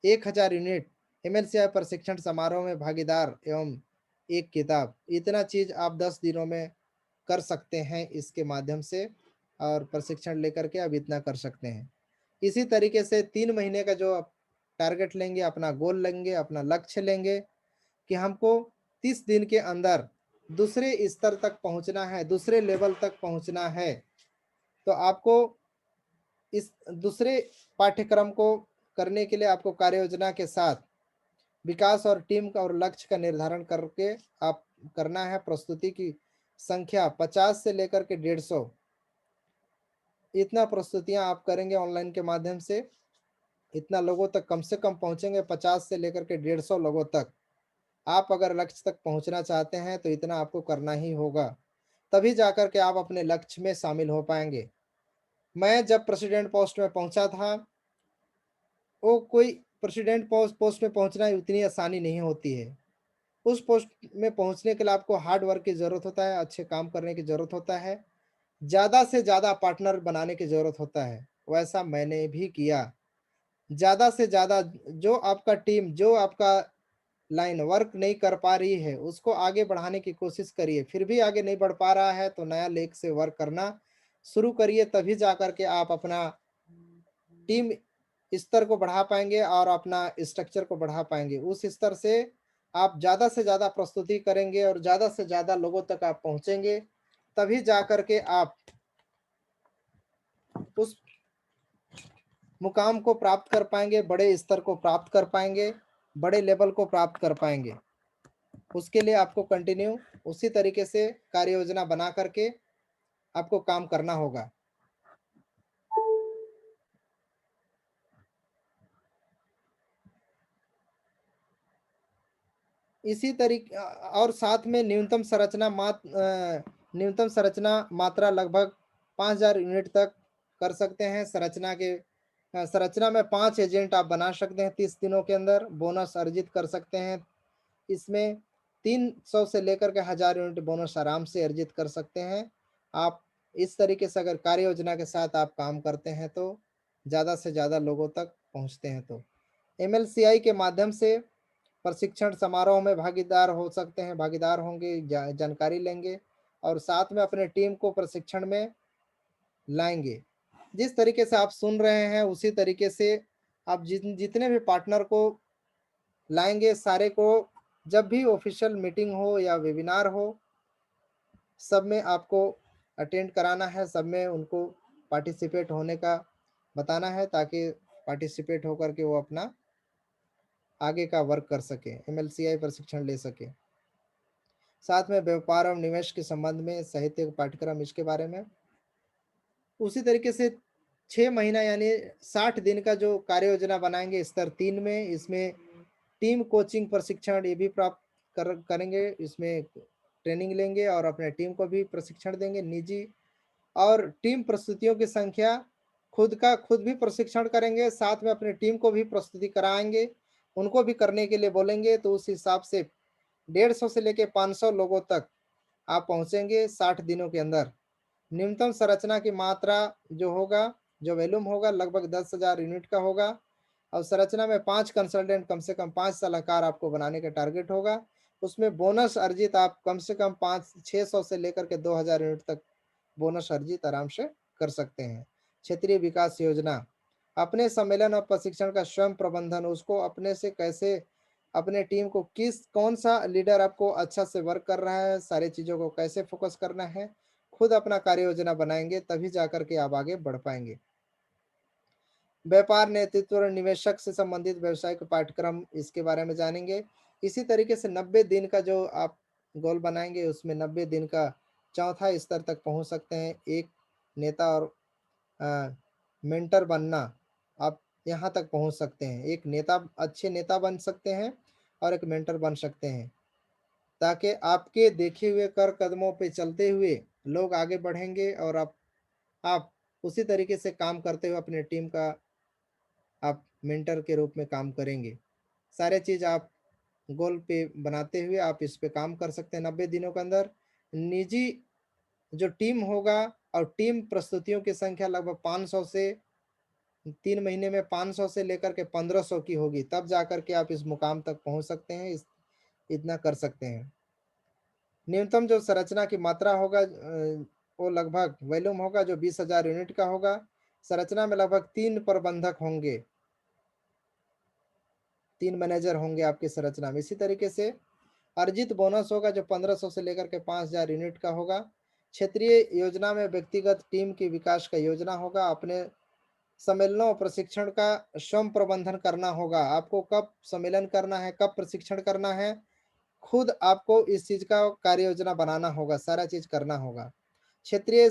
1,000 यूनिट, एमएलसीआई प्रशिक्षण समारोह में भागीदार एवं एक किताब, इतना चीज आप 10 दिनों में कर सकते हैं इसके माध्यम से, और प्रशिक्षण लेकर के आप इतना कर सकते हैं। इसी तरीके से 3 महीने का जो आप टारगेट लेंगे, अपना गोल लेंगे, अपना लक्ष्य लेंगे कि हमको 30 दिन के अंदर दूसरे स्तर तक पहुंचना है, दूसरे लेवल तक पहुंचना है, तो आपको इस दूसरे पाठ्यक्रम को करने के लिए आपको कार्य योजना के साथ विकास और टीम का और लक्ष्य का निर्धारण करके आप करना है। प्रस्तुति की संख्या 50 से लेकर के 150, इतना प्रस्तुतियां आप करेंगे ऑनलाइन के माध्यम से, इतना लोगों तक कम से कम पहुंचेंगे, 50 से लेकर के 150 लोगों तक। आप अगर लक्ष्य तक पहुंचना चाहते हैं तो इतना आपको करना ही होगा, तभी जाकर के आप अपने लक्ष्य में शामिल हो पाएंगे। मैं जब प्रेसिडेंट पोस्ट में पहुंचा था, वो कोई प्रेसिडेंट पोस्ट में पहुंचना उतनी आसानी नहीं होती है। उस पोस्ट में पहुंचने के लिए आपको हार्ड वर्क की ज़रूरत होता है, अच्छे काम करने की ज़रूरत होता है, ज़्यादा से ज़्यादा पार्टनर बनाने की ज़रूरत होता है। वैसा मैंने भी किया। ज़्यादा से ज़्यादा जो आपका टीम, जो आपका लाइन वर्क नहीं कर पा रही है, उसको आगे बढ़ाने की कोशिश करिए। फिर भी आगे नहीं बढ़ पा रहा है तो नया लेग से वर्क करना शुरू करिए, तभी जाकर के आप अपना टीम स्तर को बढ़ा पाएँगे और अपना स्ट्रक्चर को बढ़ा पाएँगे। उस स्तर से आप ज़्यादा से ज़्यादा प्रस्तुति करेंगे और ज़्यादा से ज़्यादा लोगों तक आप पहुँचेंगे, तभी जाकर के आप उस मुकाम को प्राप्त कर पाएँगे, बड़े स्तर को प्राप्त कर पाएँगे, बड़े लेवल को प्राप्त कर पाएँगे। उसके लिए आपको कंटिन्यू उसी तरीके से कार्य योजना बना करके आपको काम करना होगा। इसी तरीके और साथ में न्यूनतम संरचना मात्रा लगभग 5,000 यूनिट तक कर सकते हैं। संरचना में 5 एजेंट आप बना सकते हैं 30 दिनों के अंदर, बोनस अर्जित कर सकते हैं। इसमें 300 से लेकर के 1,000 यूनिट बोनस आराम से अर्जित कर सकते हैं। आप इस तरीके से अगर कार्य योजना के साथ आप काम करते हैं तो ज़्यादा से ज़्यादा लोगों तक पहुँचते हैं। तो एमएलसीआई के माध्यम से प्रशिक्षण समारोह में भागीदार हो सकते हैं, भागीदार होंगे, जानकारी लेंगे और साथ में अपने टीम को प्रशिक्षण में लाएंगे। जिस तरीके से आप सुन रहे हैं उसी तरीके से आप जितने भी पार्टनर को लाएंगे, सारे को जब भी ऑफिशियल मीटिंग हो या वेबिनार हो, सब में आपको अटेंड कराना है, सब में उनको पार्टिसिपेट होने का बताना है, ताकि पार्टिसिपेट होकर के वो अपना आगे का वर्क कर सके, एमएलसीआई प्रशिक्षण ले सके। साथ में व्यापार और निवेश के संबंध में साहित्य पाठ्यक्रम, इसके बारे में उसी तरीके से 6 महीना यानी 60 दिन का जो कार्य योजना बनाएंगे स्तर 3 में, इसमें टीम कोचिंग प्रशिक्षण ये भी प्राप्त करेंगे। इसमें ट्रेनिंग लेंगे और अपने टीम को भी प्रशिक्षण देंगे। निजी और टीम प्रस्तुतियों की संख्या, खुद भी प्रशिक्षण करेंगे, साथ में अपनी टीम को भी प्रस्तुति कराएँगे, उनको भी करने के लिए बोलेंगे, तो उस हिसाब से 150 से लेके 500 लोगों तक आप पहुँचेंगे 60 दिनों के अंदर। न्यूनतम संरचना की मात्रा जो होगा, जो वॉल्यूम होगा लगभग 10,000 यूनिट का होगा और संरचना में 5 कंसल्टेंट कम से कम 5 सलाहकार आपको बनाने का टारगेट होगा। उसमें बोनस अर्जित आप कम से कम 500-600 से लेकर के 2,000 यूनिट तक बोनस अर्जित आराम से कर सकते हैं। क्षेत्रीय विकास योजना, अपने सम्मेलन और प्रशिक्षण का स्वयं प्रबंधन, उसको अपने से कैसे अपने टीम को कौन सा लीडर आपको अच्छा से वर्क कर रहा है, सारी चीज़ों को कैसे फोकस करना है, खुद अपना कार्य योजना बनाएँगे तभी जाकर के आप आगे बढ़ पाएँगे। व्यापार नेतृत्व और निवेशक से संबंधित व्यावसायिक पाठ्यक्रम, इसके बारे में जानेंगे। इसी तरीके से 90 दिन का जो आप गोल बनाएँगे उसमें 90 दिन का चौथा स्तर तक पहुँच सकते हैं। एक नेता और मेंटर बनना, आप यहाँ तक पहुँच सकते हैं। एक नेता, अच्छे नेता बन सकते हैं और एक मेंटर बन सकते हैं, ताकि आपके देखे हुए कर कदमों पे चलते हुए लोग आगे बढ़ेंगे और आप उसी तरीके से काम करते हुए अपनी टीम का आप मेंटर के रूप में काम करेंगे। सारे चीज़ आप गोल पे बनाते हुए आप इस पे काम कर सकते हैं 90 दिनों के अंदर। निजी जो टीम होगा और टीम प्रस्तुतियों की संख्या लगभग 500 से 3 महीने में 500 से लेकर के 1500 की होगी, तब जाकर के आप इस मुकाम तक पहुँच सकते हैं, इतना कर सकते हैं। न्यूनतम जो संरचना की मात्रा होगा वो लगभग वॉल्यूम होगा जो 20,000 यूनिट का होगा। संरचना में लगभग 3 प्रबंधक होंगे, 3 मैनेजर होंगे आपकी संरचना में। इसी तरीके से अर्जित बोनस होगा जो 1500 से लेकर के 5,000 यूनिट का होगा। क्षेत्रीय योजना में व्यक्तिगत टीम के विकास का योजना होगा। अपने सम्मेलनों और प्रशिक्षण का स्वयं प्रबंधन करना होगा। आपको कब सम्मेलन करना है, कब प्रशिक्षण करना है, खुद आपको इस चीज़ का कार्य योजना बनाना होगा, सारा चीज़ करना होगा। क्षेत्रीय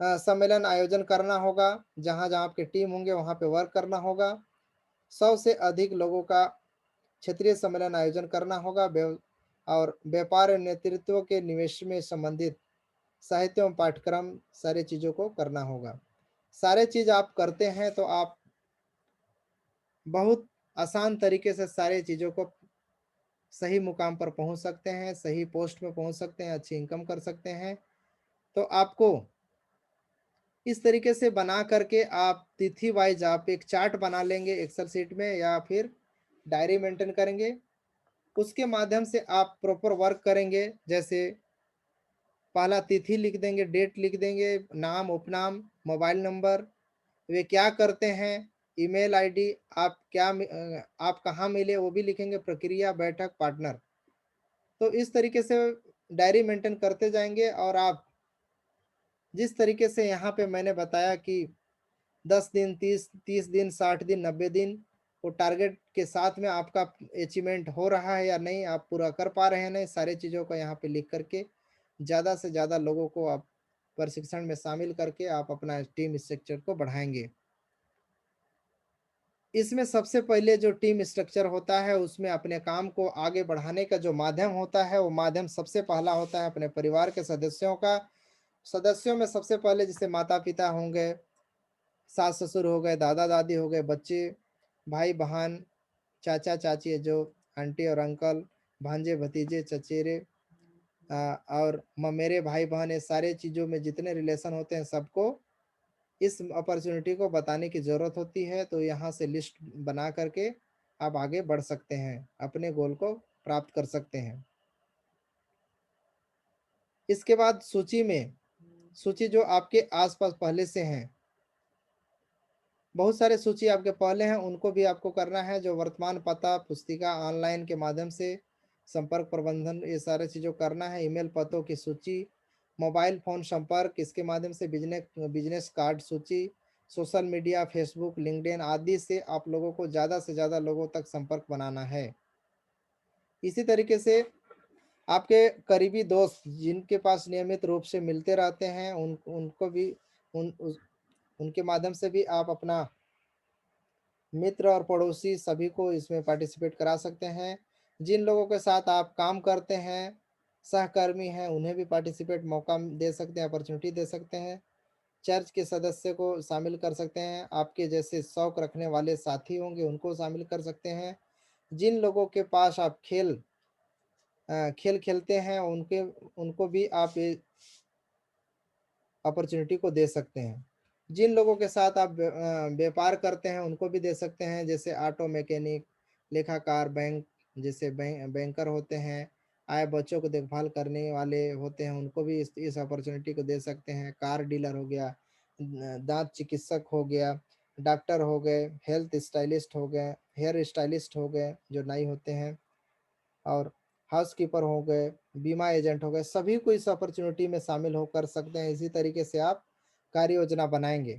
सम्मेलन आयोजन करना होगा, जहाँ-जहाँ आपकी टीम होंगे वहाँ पे वर्क करना होगा। 100 से अधिक लोगों का क्षेत्रीय सम्मेलन आयोजन करना होगा। और व्यापार और नेतृत्व के निवेश में संबंधित साहित्य एवं पाठ्यक्रम, सारी चीज़ों को करना होगा। सारे चीज़ आप करते हैं तो आप बहुत आसान तरीके से सारी चीज़ों को सही मुकाम पर पहुँच सकते हैं, सही पोस्ट में पहुँच सकते हैं, अच्छी इनकम कर सकते हैं। तो आपको इस तरीके से बना करके आप तिथि वाइज़ आप एक चार्ट बना लेंगे एक्सेल शीट में या फिर डायरी मेंटेन करेंगे। उसके माध्यम से आप प्रॉपर वर्क करेंगे। जैसे पहला तिथि लिख देंगे, डेट लिख देंगे, नाम, उपनाम, मोबाइल नंबर, वे क्या करते हैं, ईमेल आईडी, आप कहाँ मिले वो भी लिखेंगे, प्रक्रिया, बैठक, पार्टनर। तो इस तरीके से डायरी मेंटेन करते जाएँगे और आप जिस तरीके से यहाँ पे मैंने बताया कि 10 दिन, 30 दिन, 60 दिन, 90 दिन, वो टारगेट के साथ में आपका अचीवमेंट हो रहा है या नहीं, आप पूरा कर पा रहे हैं नहीं, सारी चीज़ों को यहाँ पे लिख करके ज़्यादा से ज़्यादा लोगों को आप प्रशिक्षण में शामिल करके आप अपना टीम स्ट्रक्चर को बढ़ाएँगे। इसमें सबसे पहले जो टीम स्ट्रक्चर होता है, उसमें अपने काम को आगे बढ़ाने का जो माध्यम होता है, वो माध्यम सबसे पहला होता है अपने परिवार के सदस्यों का। सदस्यों में सबसे पहले जैसे माता-पिता होंगे, सास-ससुर हो गए, दादा-दादी हो गए, बच्चे, भाई-बहन, चाचा-चाची जो आंटी और अंकल, भांजे-भतीजे, चचेरे और ममेरे भाई-बहन, ये सारे चीज़ों में जितने रिलेशन होते हैं सबको इस अपॉर्च्युनिटी को बताने की ज़रूरत होती है। तो यहाँ से लिस्ट बना करके आप आगे बढ़ सकते हैं, अपने गोल को प्राप्त कर सकते हैं। इसके बाद सूची जो आपके आस-पास पहले से हैं, बहुत सारे सूची आपके पहले हैं, उनको भी आपको करना है। जो वर्तमान पता, पुस्तिका, ऑनलाइन के माध्यम से संपर्क प्रबंधन, ये सारी चीज़ों करना है। ईमेल पतों की सूची, मोबाइल फ़ोन संपर्क, इसके माध्यम से बिज़नेस कार्ड सूची, सोशल मीडिया, फ़ेसबुक, लिंक्डइन आदि से आप लोगों को ज़्यादा से ज़्यादा लोगों तक संपर्क बनाना है। इसी तरीके से आपके करीबी दोस्त जिनके पास नियमित रूप से मिलते रहते हैं, उनको भी उनके माध्यम से भी आप अपना मित्र और पड़ोसी सभी को इसमें पार्टिसिपेट करा सकते हैं। जिन लोगों के साथ आप काम करते हैं, सहकर्मी हैं उन्हें भी पार्टिसिपेट मौका दे सकते हैं, अपॉर्चुनिटी दे सकते हैं। चर्च के सदस्य को शामिल कर सकते हैं, आपके जैसे शौक रखने वाले साथी होंगे उनको शामिल कर सकते हैं। जिन लोगों के पास आप खेल खेलते हैं उनके उनको भी आप अपॉर्चुनिटी को दे सकते हैं। जिन लोगों के साथ आप व्यापार करते हैं उनको भी दे सकते हैं, जैसे ऑटो मैकेनिक, लेखाकार, जैसे बैंकर होते हैं, आए बच्चों को देखभाल करने वाले होते हैं उनको भी इस अपॉर्चुनिटी को दे सकते हैं। कार डीलर हो गया, दांत चिकित्सक हो गया, डॉक्टर हो गए, हेल्थ स्टाइलिस्ट हो गए, हेयर स्टाइलिस्ट हो गए जो नाई होते हैं, और हाउसकीपर हो गए, बीमा एजेंट हो गए, सभी को इस अपॉर्चुनिटी में शामिल हो कर सकते हैं। इसी तरीके से आप कार्य योजना बनाएंगे।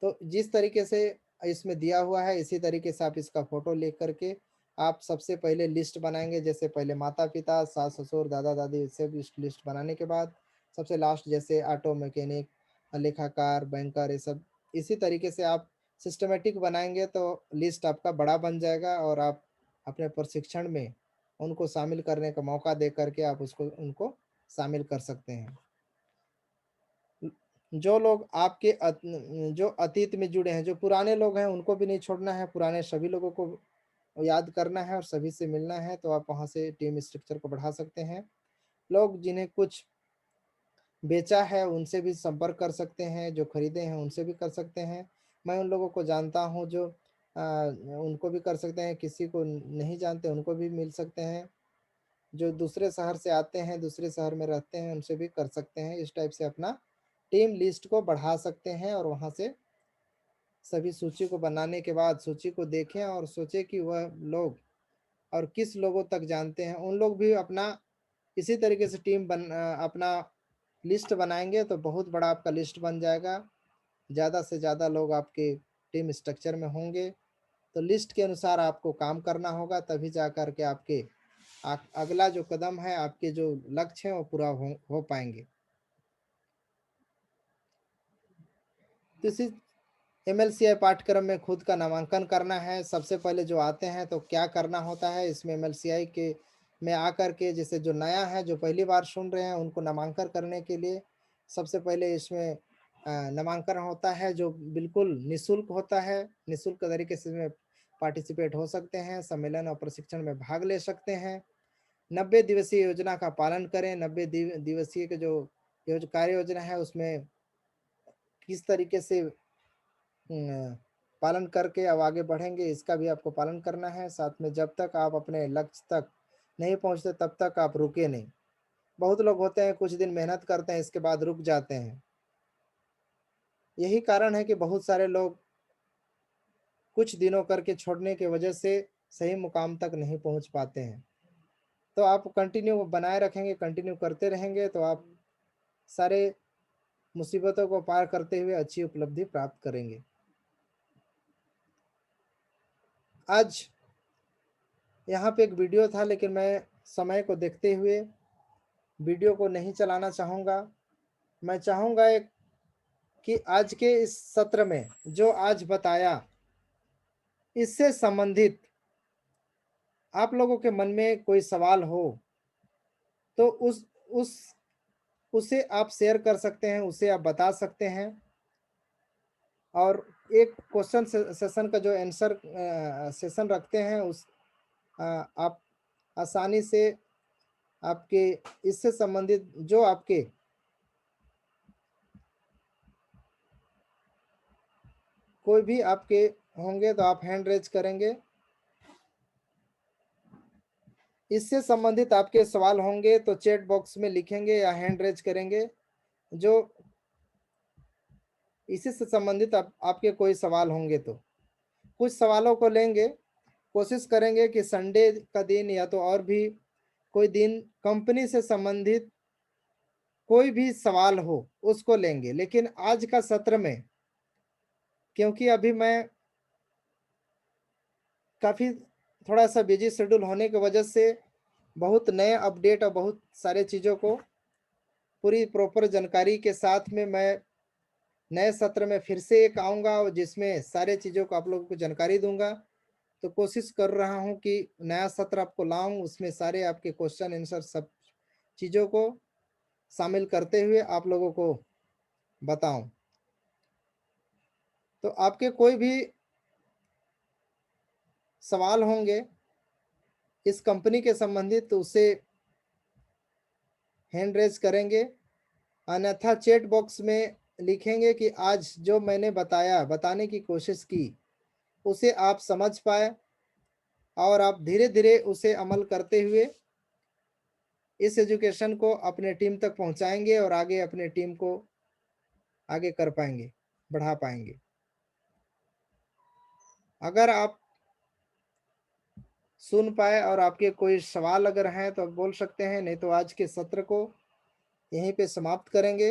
तो जिस तरीके से इसमें दिया हुआ है इसी तरीके से आप इसका फोटो लेकर करके आप सबसे पहले लिस्ट बनाएंगे। जैसे पहले माता पिता, सास ससुर, दादा दादी, से भी लिस्ट बनाने के बाद सबसे लास्ट जैसे ऑटो मैकेनिक, लेखाकार, बैंकर, ये सब इसी तरीके से आप सिस्टमेटिक बनाएंगे तो लिस्ट आपका बड़ा बन जाएगा और आप अपने प्रशिक्षण में उनको शामिल करने का मौका दे करके आप उसको उनको शामिल कर सकते हैं। जो लोग आपके जो अतीत में जुड़े हैं, जो पुराने लोग हैं उनको भी नहीं छोड़ना है, पुराने सभी लोगों को याद करना है और सभी से मिलना है। तो आप वहाँ से टीम स्ट्रक्चर को बढ़ा सकते हैं। लोग जिन्हें कुछ बेचा है उनसे भी संपर्क कर सकते हैं, जो खरीदे हैं उनसे भी कर सकते हैं। मैं उन लोगों को जानता हूँ जो उनको भी कर सकते हैं, किसी को नहीं जानते उनको भी मिल सकते हैं, जो दूसरे शहर से आते हैं, दूसरे शहर में रहते हैं, उनसे भी कर सकते हैं। इस टाइप से अपना टीम लिस्ट को बढ़ा सकते हैं और वहाँ से सभी सूची को बनाने के बाद सूची को देखें और सोचें कि वह लोग और किस लोगों तक जानते हैं, उन लोग भी अपना इसी तरीके से अपना लिस्ट बनाएंगे तो बहुत बड़ा आपका लिस्ट बन जाएगा। ज़्यादा से ज़्यादा लोग आपके टीम स्ट्रक्चर में होंगे तो लिस्ट के अनुसार आपको काम करना होगा, तभी जा कर के आपके अगला जो कदम है, आपके जो लक्ष्य हैं वो पूरा हो पाएंगे। तो इसी एमएलसीआई पाठ्यक्रम में खुद का नामांकन करना है। सबसे पहले जो आते हैं तो क्या करना होता है इसमें एमएलसीआई के में आकर के, जैसे जो नया है जो पहली बार सुन रहे हैं उनको नामांकन करने के लिए सबसे पहले इसमें नामांकन होता है जो बिल्कुल निःशुल्क होता है। निःशुल्क तरीके से इसमें पार्टिसिपेट हो सकते हैं, सम्मेलन और प्रशिक्षण में भाग ले सकते हैं। 90 दिवसीय योजना का पालन करें। 90 दिवसीय के जो कार्य योजना है उसमें किस तरीके से पालन करके अब आगे बढ़ेंगे इसका भी आपको पालन करना है। साथ में जब तक आप अपने लक्ष्य तक नहीं पहुंचते तब तक आप रुके नहीं। बहुत लोग होते हैं कुछ दिन मेहनत करते हैं इसके बाद रुक जाते हैं। यही कारण है कि बहुत सारे लोग कुछ दिनों करके छोड़ने की वजह से सही मुकाम तक नहीं पहुंच पाते हैं। तो आप कंटिन्यू बनाए रखेंगे, कंटिन्यू करते रहेंगे तो आप सारे मुसीबतों को पार करते हुए अच्छी उपलब्धि प्राप्त करेंगे। आज यहाँ पे एक वीडियो था लेकिन मैं समय को देखते हुए वीडियो को नहीं चलाना चाहूँगा। मैं चाहूँगा एक कि आज के इस सत्र में जो आज बताया इससे संबंधित आप लोगों के मन में कोई सवाल हो तो उस उसे आप शेयर कर सकते हैं, उसे आप बता सकते हैं। और एक क्वेश्चन सेशन का जो आंसर सेशन रखते हैं उस आप आसानी से आपके इससे संबंधित जो आपके कोई भी आपके होंगे तो आप हैंड रेज करेंगे। इससे संबंधित आपके सवाल होंगे तो चैट बॉक्स में लिखेंगे या हैंड रेज करेंगे। जो इसी से संबंधित आपके कोई सवाल होंगे तो कुछ सवालों को लेंगे। कोशिश करेंगे कि संडे का दिन या तो और भी कोई दिन कंपनी से संबंधित कोई भी सवाल हो उसको लेंगे। लेकिन आज का सत्र में क्योंकि अभी मैं काफ़ी थोड़ा सा बिजी शेड्यूल होने की वजह से बहुत नए अपडेट और बहुत सारे चीज़ों को पूरी प्रॉपर जानकारी के साथ में मैं नए सत्र में फिर से एक आऊँगा और जिसमें सारे चीज़ों को आप लोगों को जानकारी दूंगा। तो कोशिश कर रहा हूँ कि नया सत्र आपको लाऊं, उसमें सारे आपके क्वेश्चन आंसर सब चीज़ों को शामिल करते हुए आप लोगों को बताऊं। तो आपके कोई भी सवाल होंगे इस कंपनी के संबंधित तो उसे हैंड रेज करेंगे, अन्यथा चैट बॉक्स में लिखेंगे कि आज जो मैंने बताने की कोशिश की उसे आप समझ पाए और आप धीरे धीरे उसे अमल करते हुए इस एजुकेशन को अपने टीम तक पहुंचाएंगे और आगे अपने टीम को आगे कर पाएंगे, बढ़ा पाएंगे। अगर आप सुन पाए और आपके कोई सवाल अगर हैं तो आप बोल सकते हैं, नहीं तो आज के सत्र को यहीं पे समाप्त करेंगे।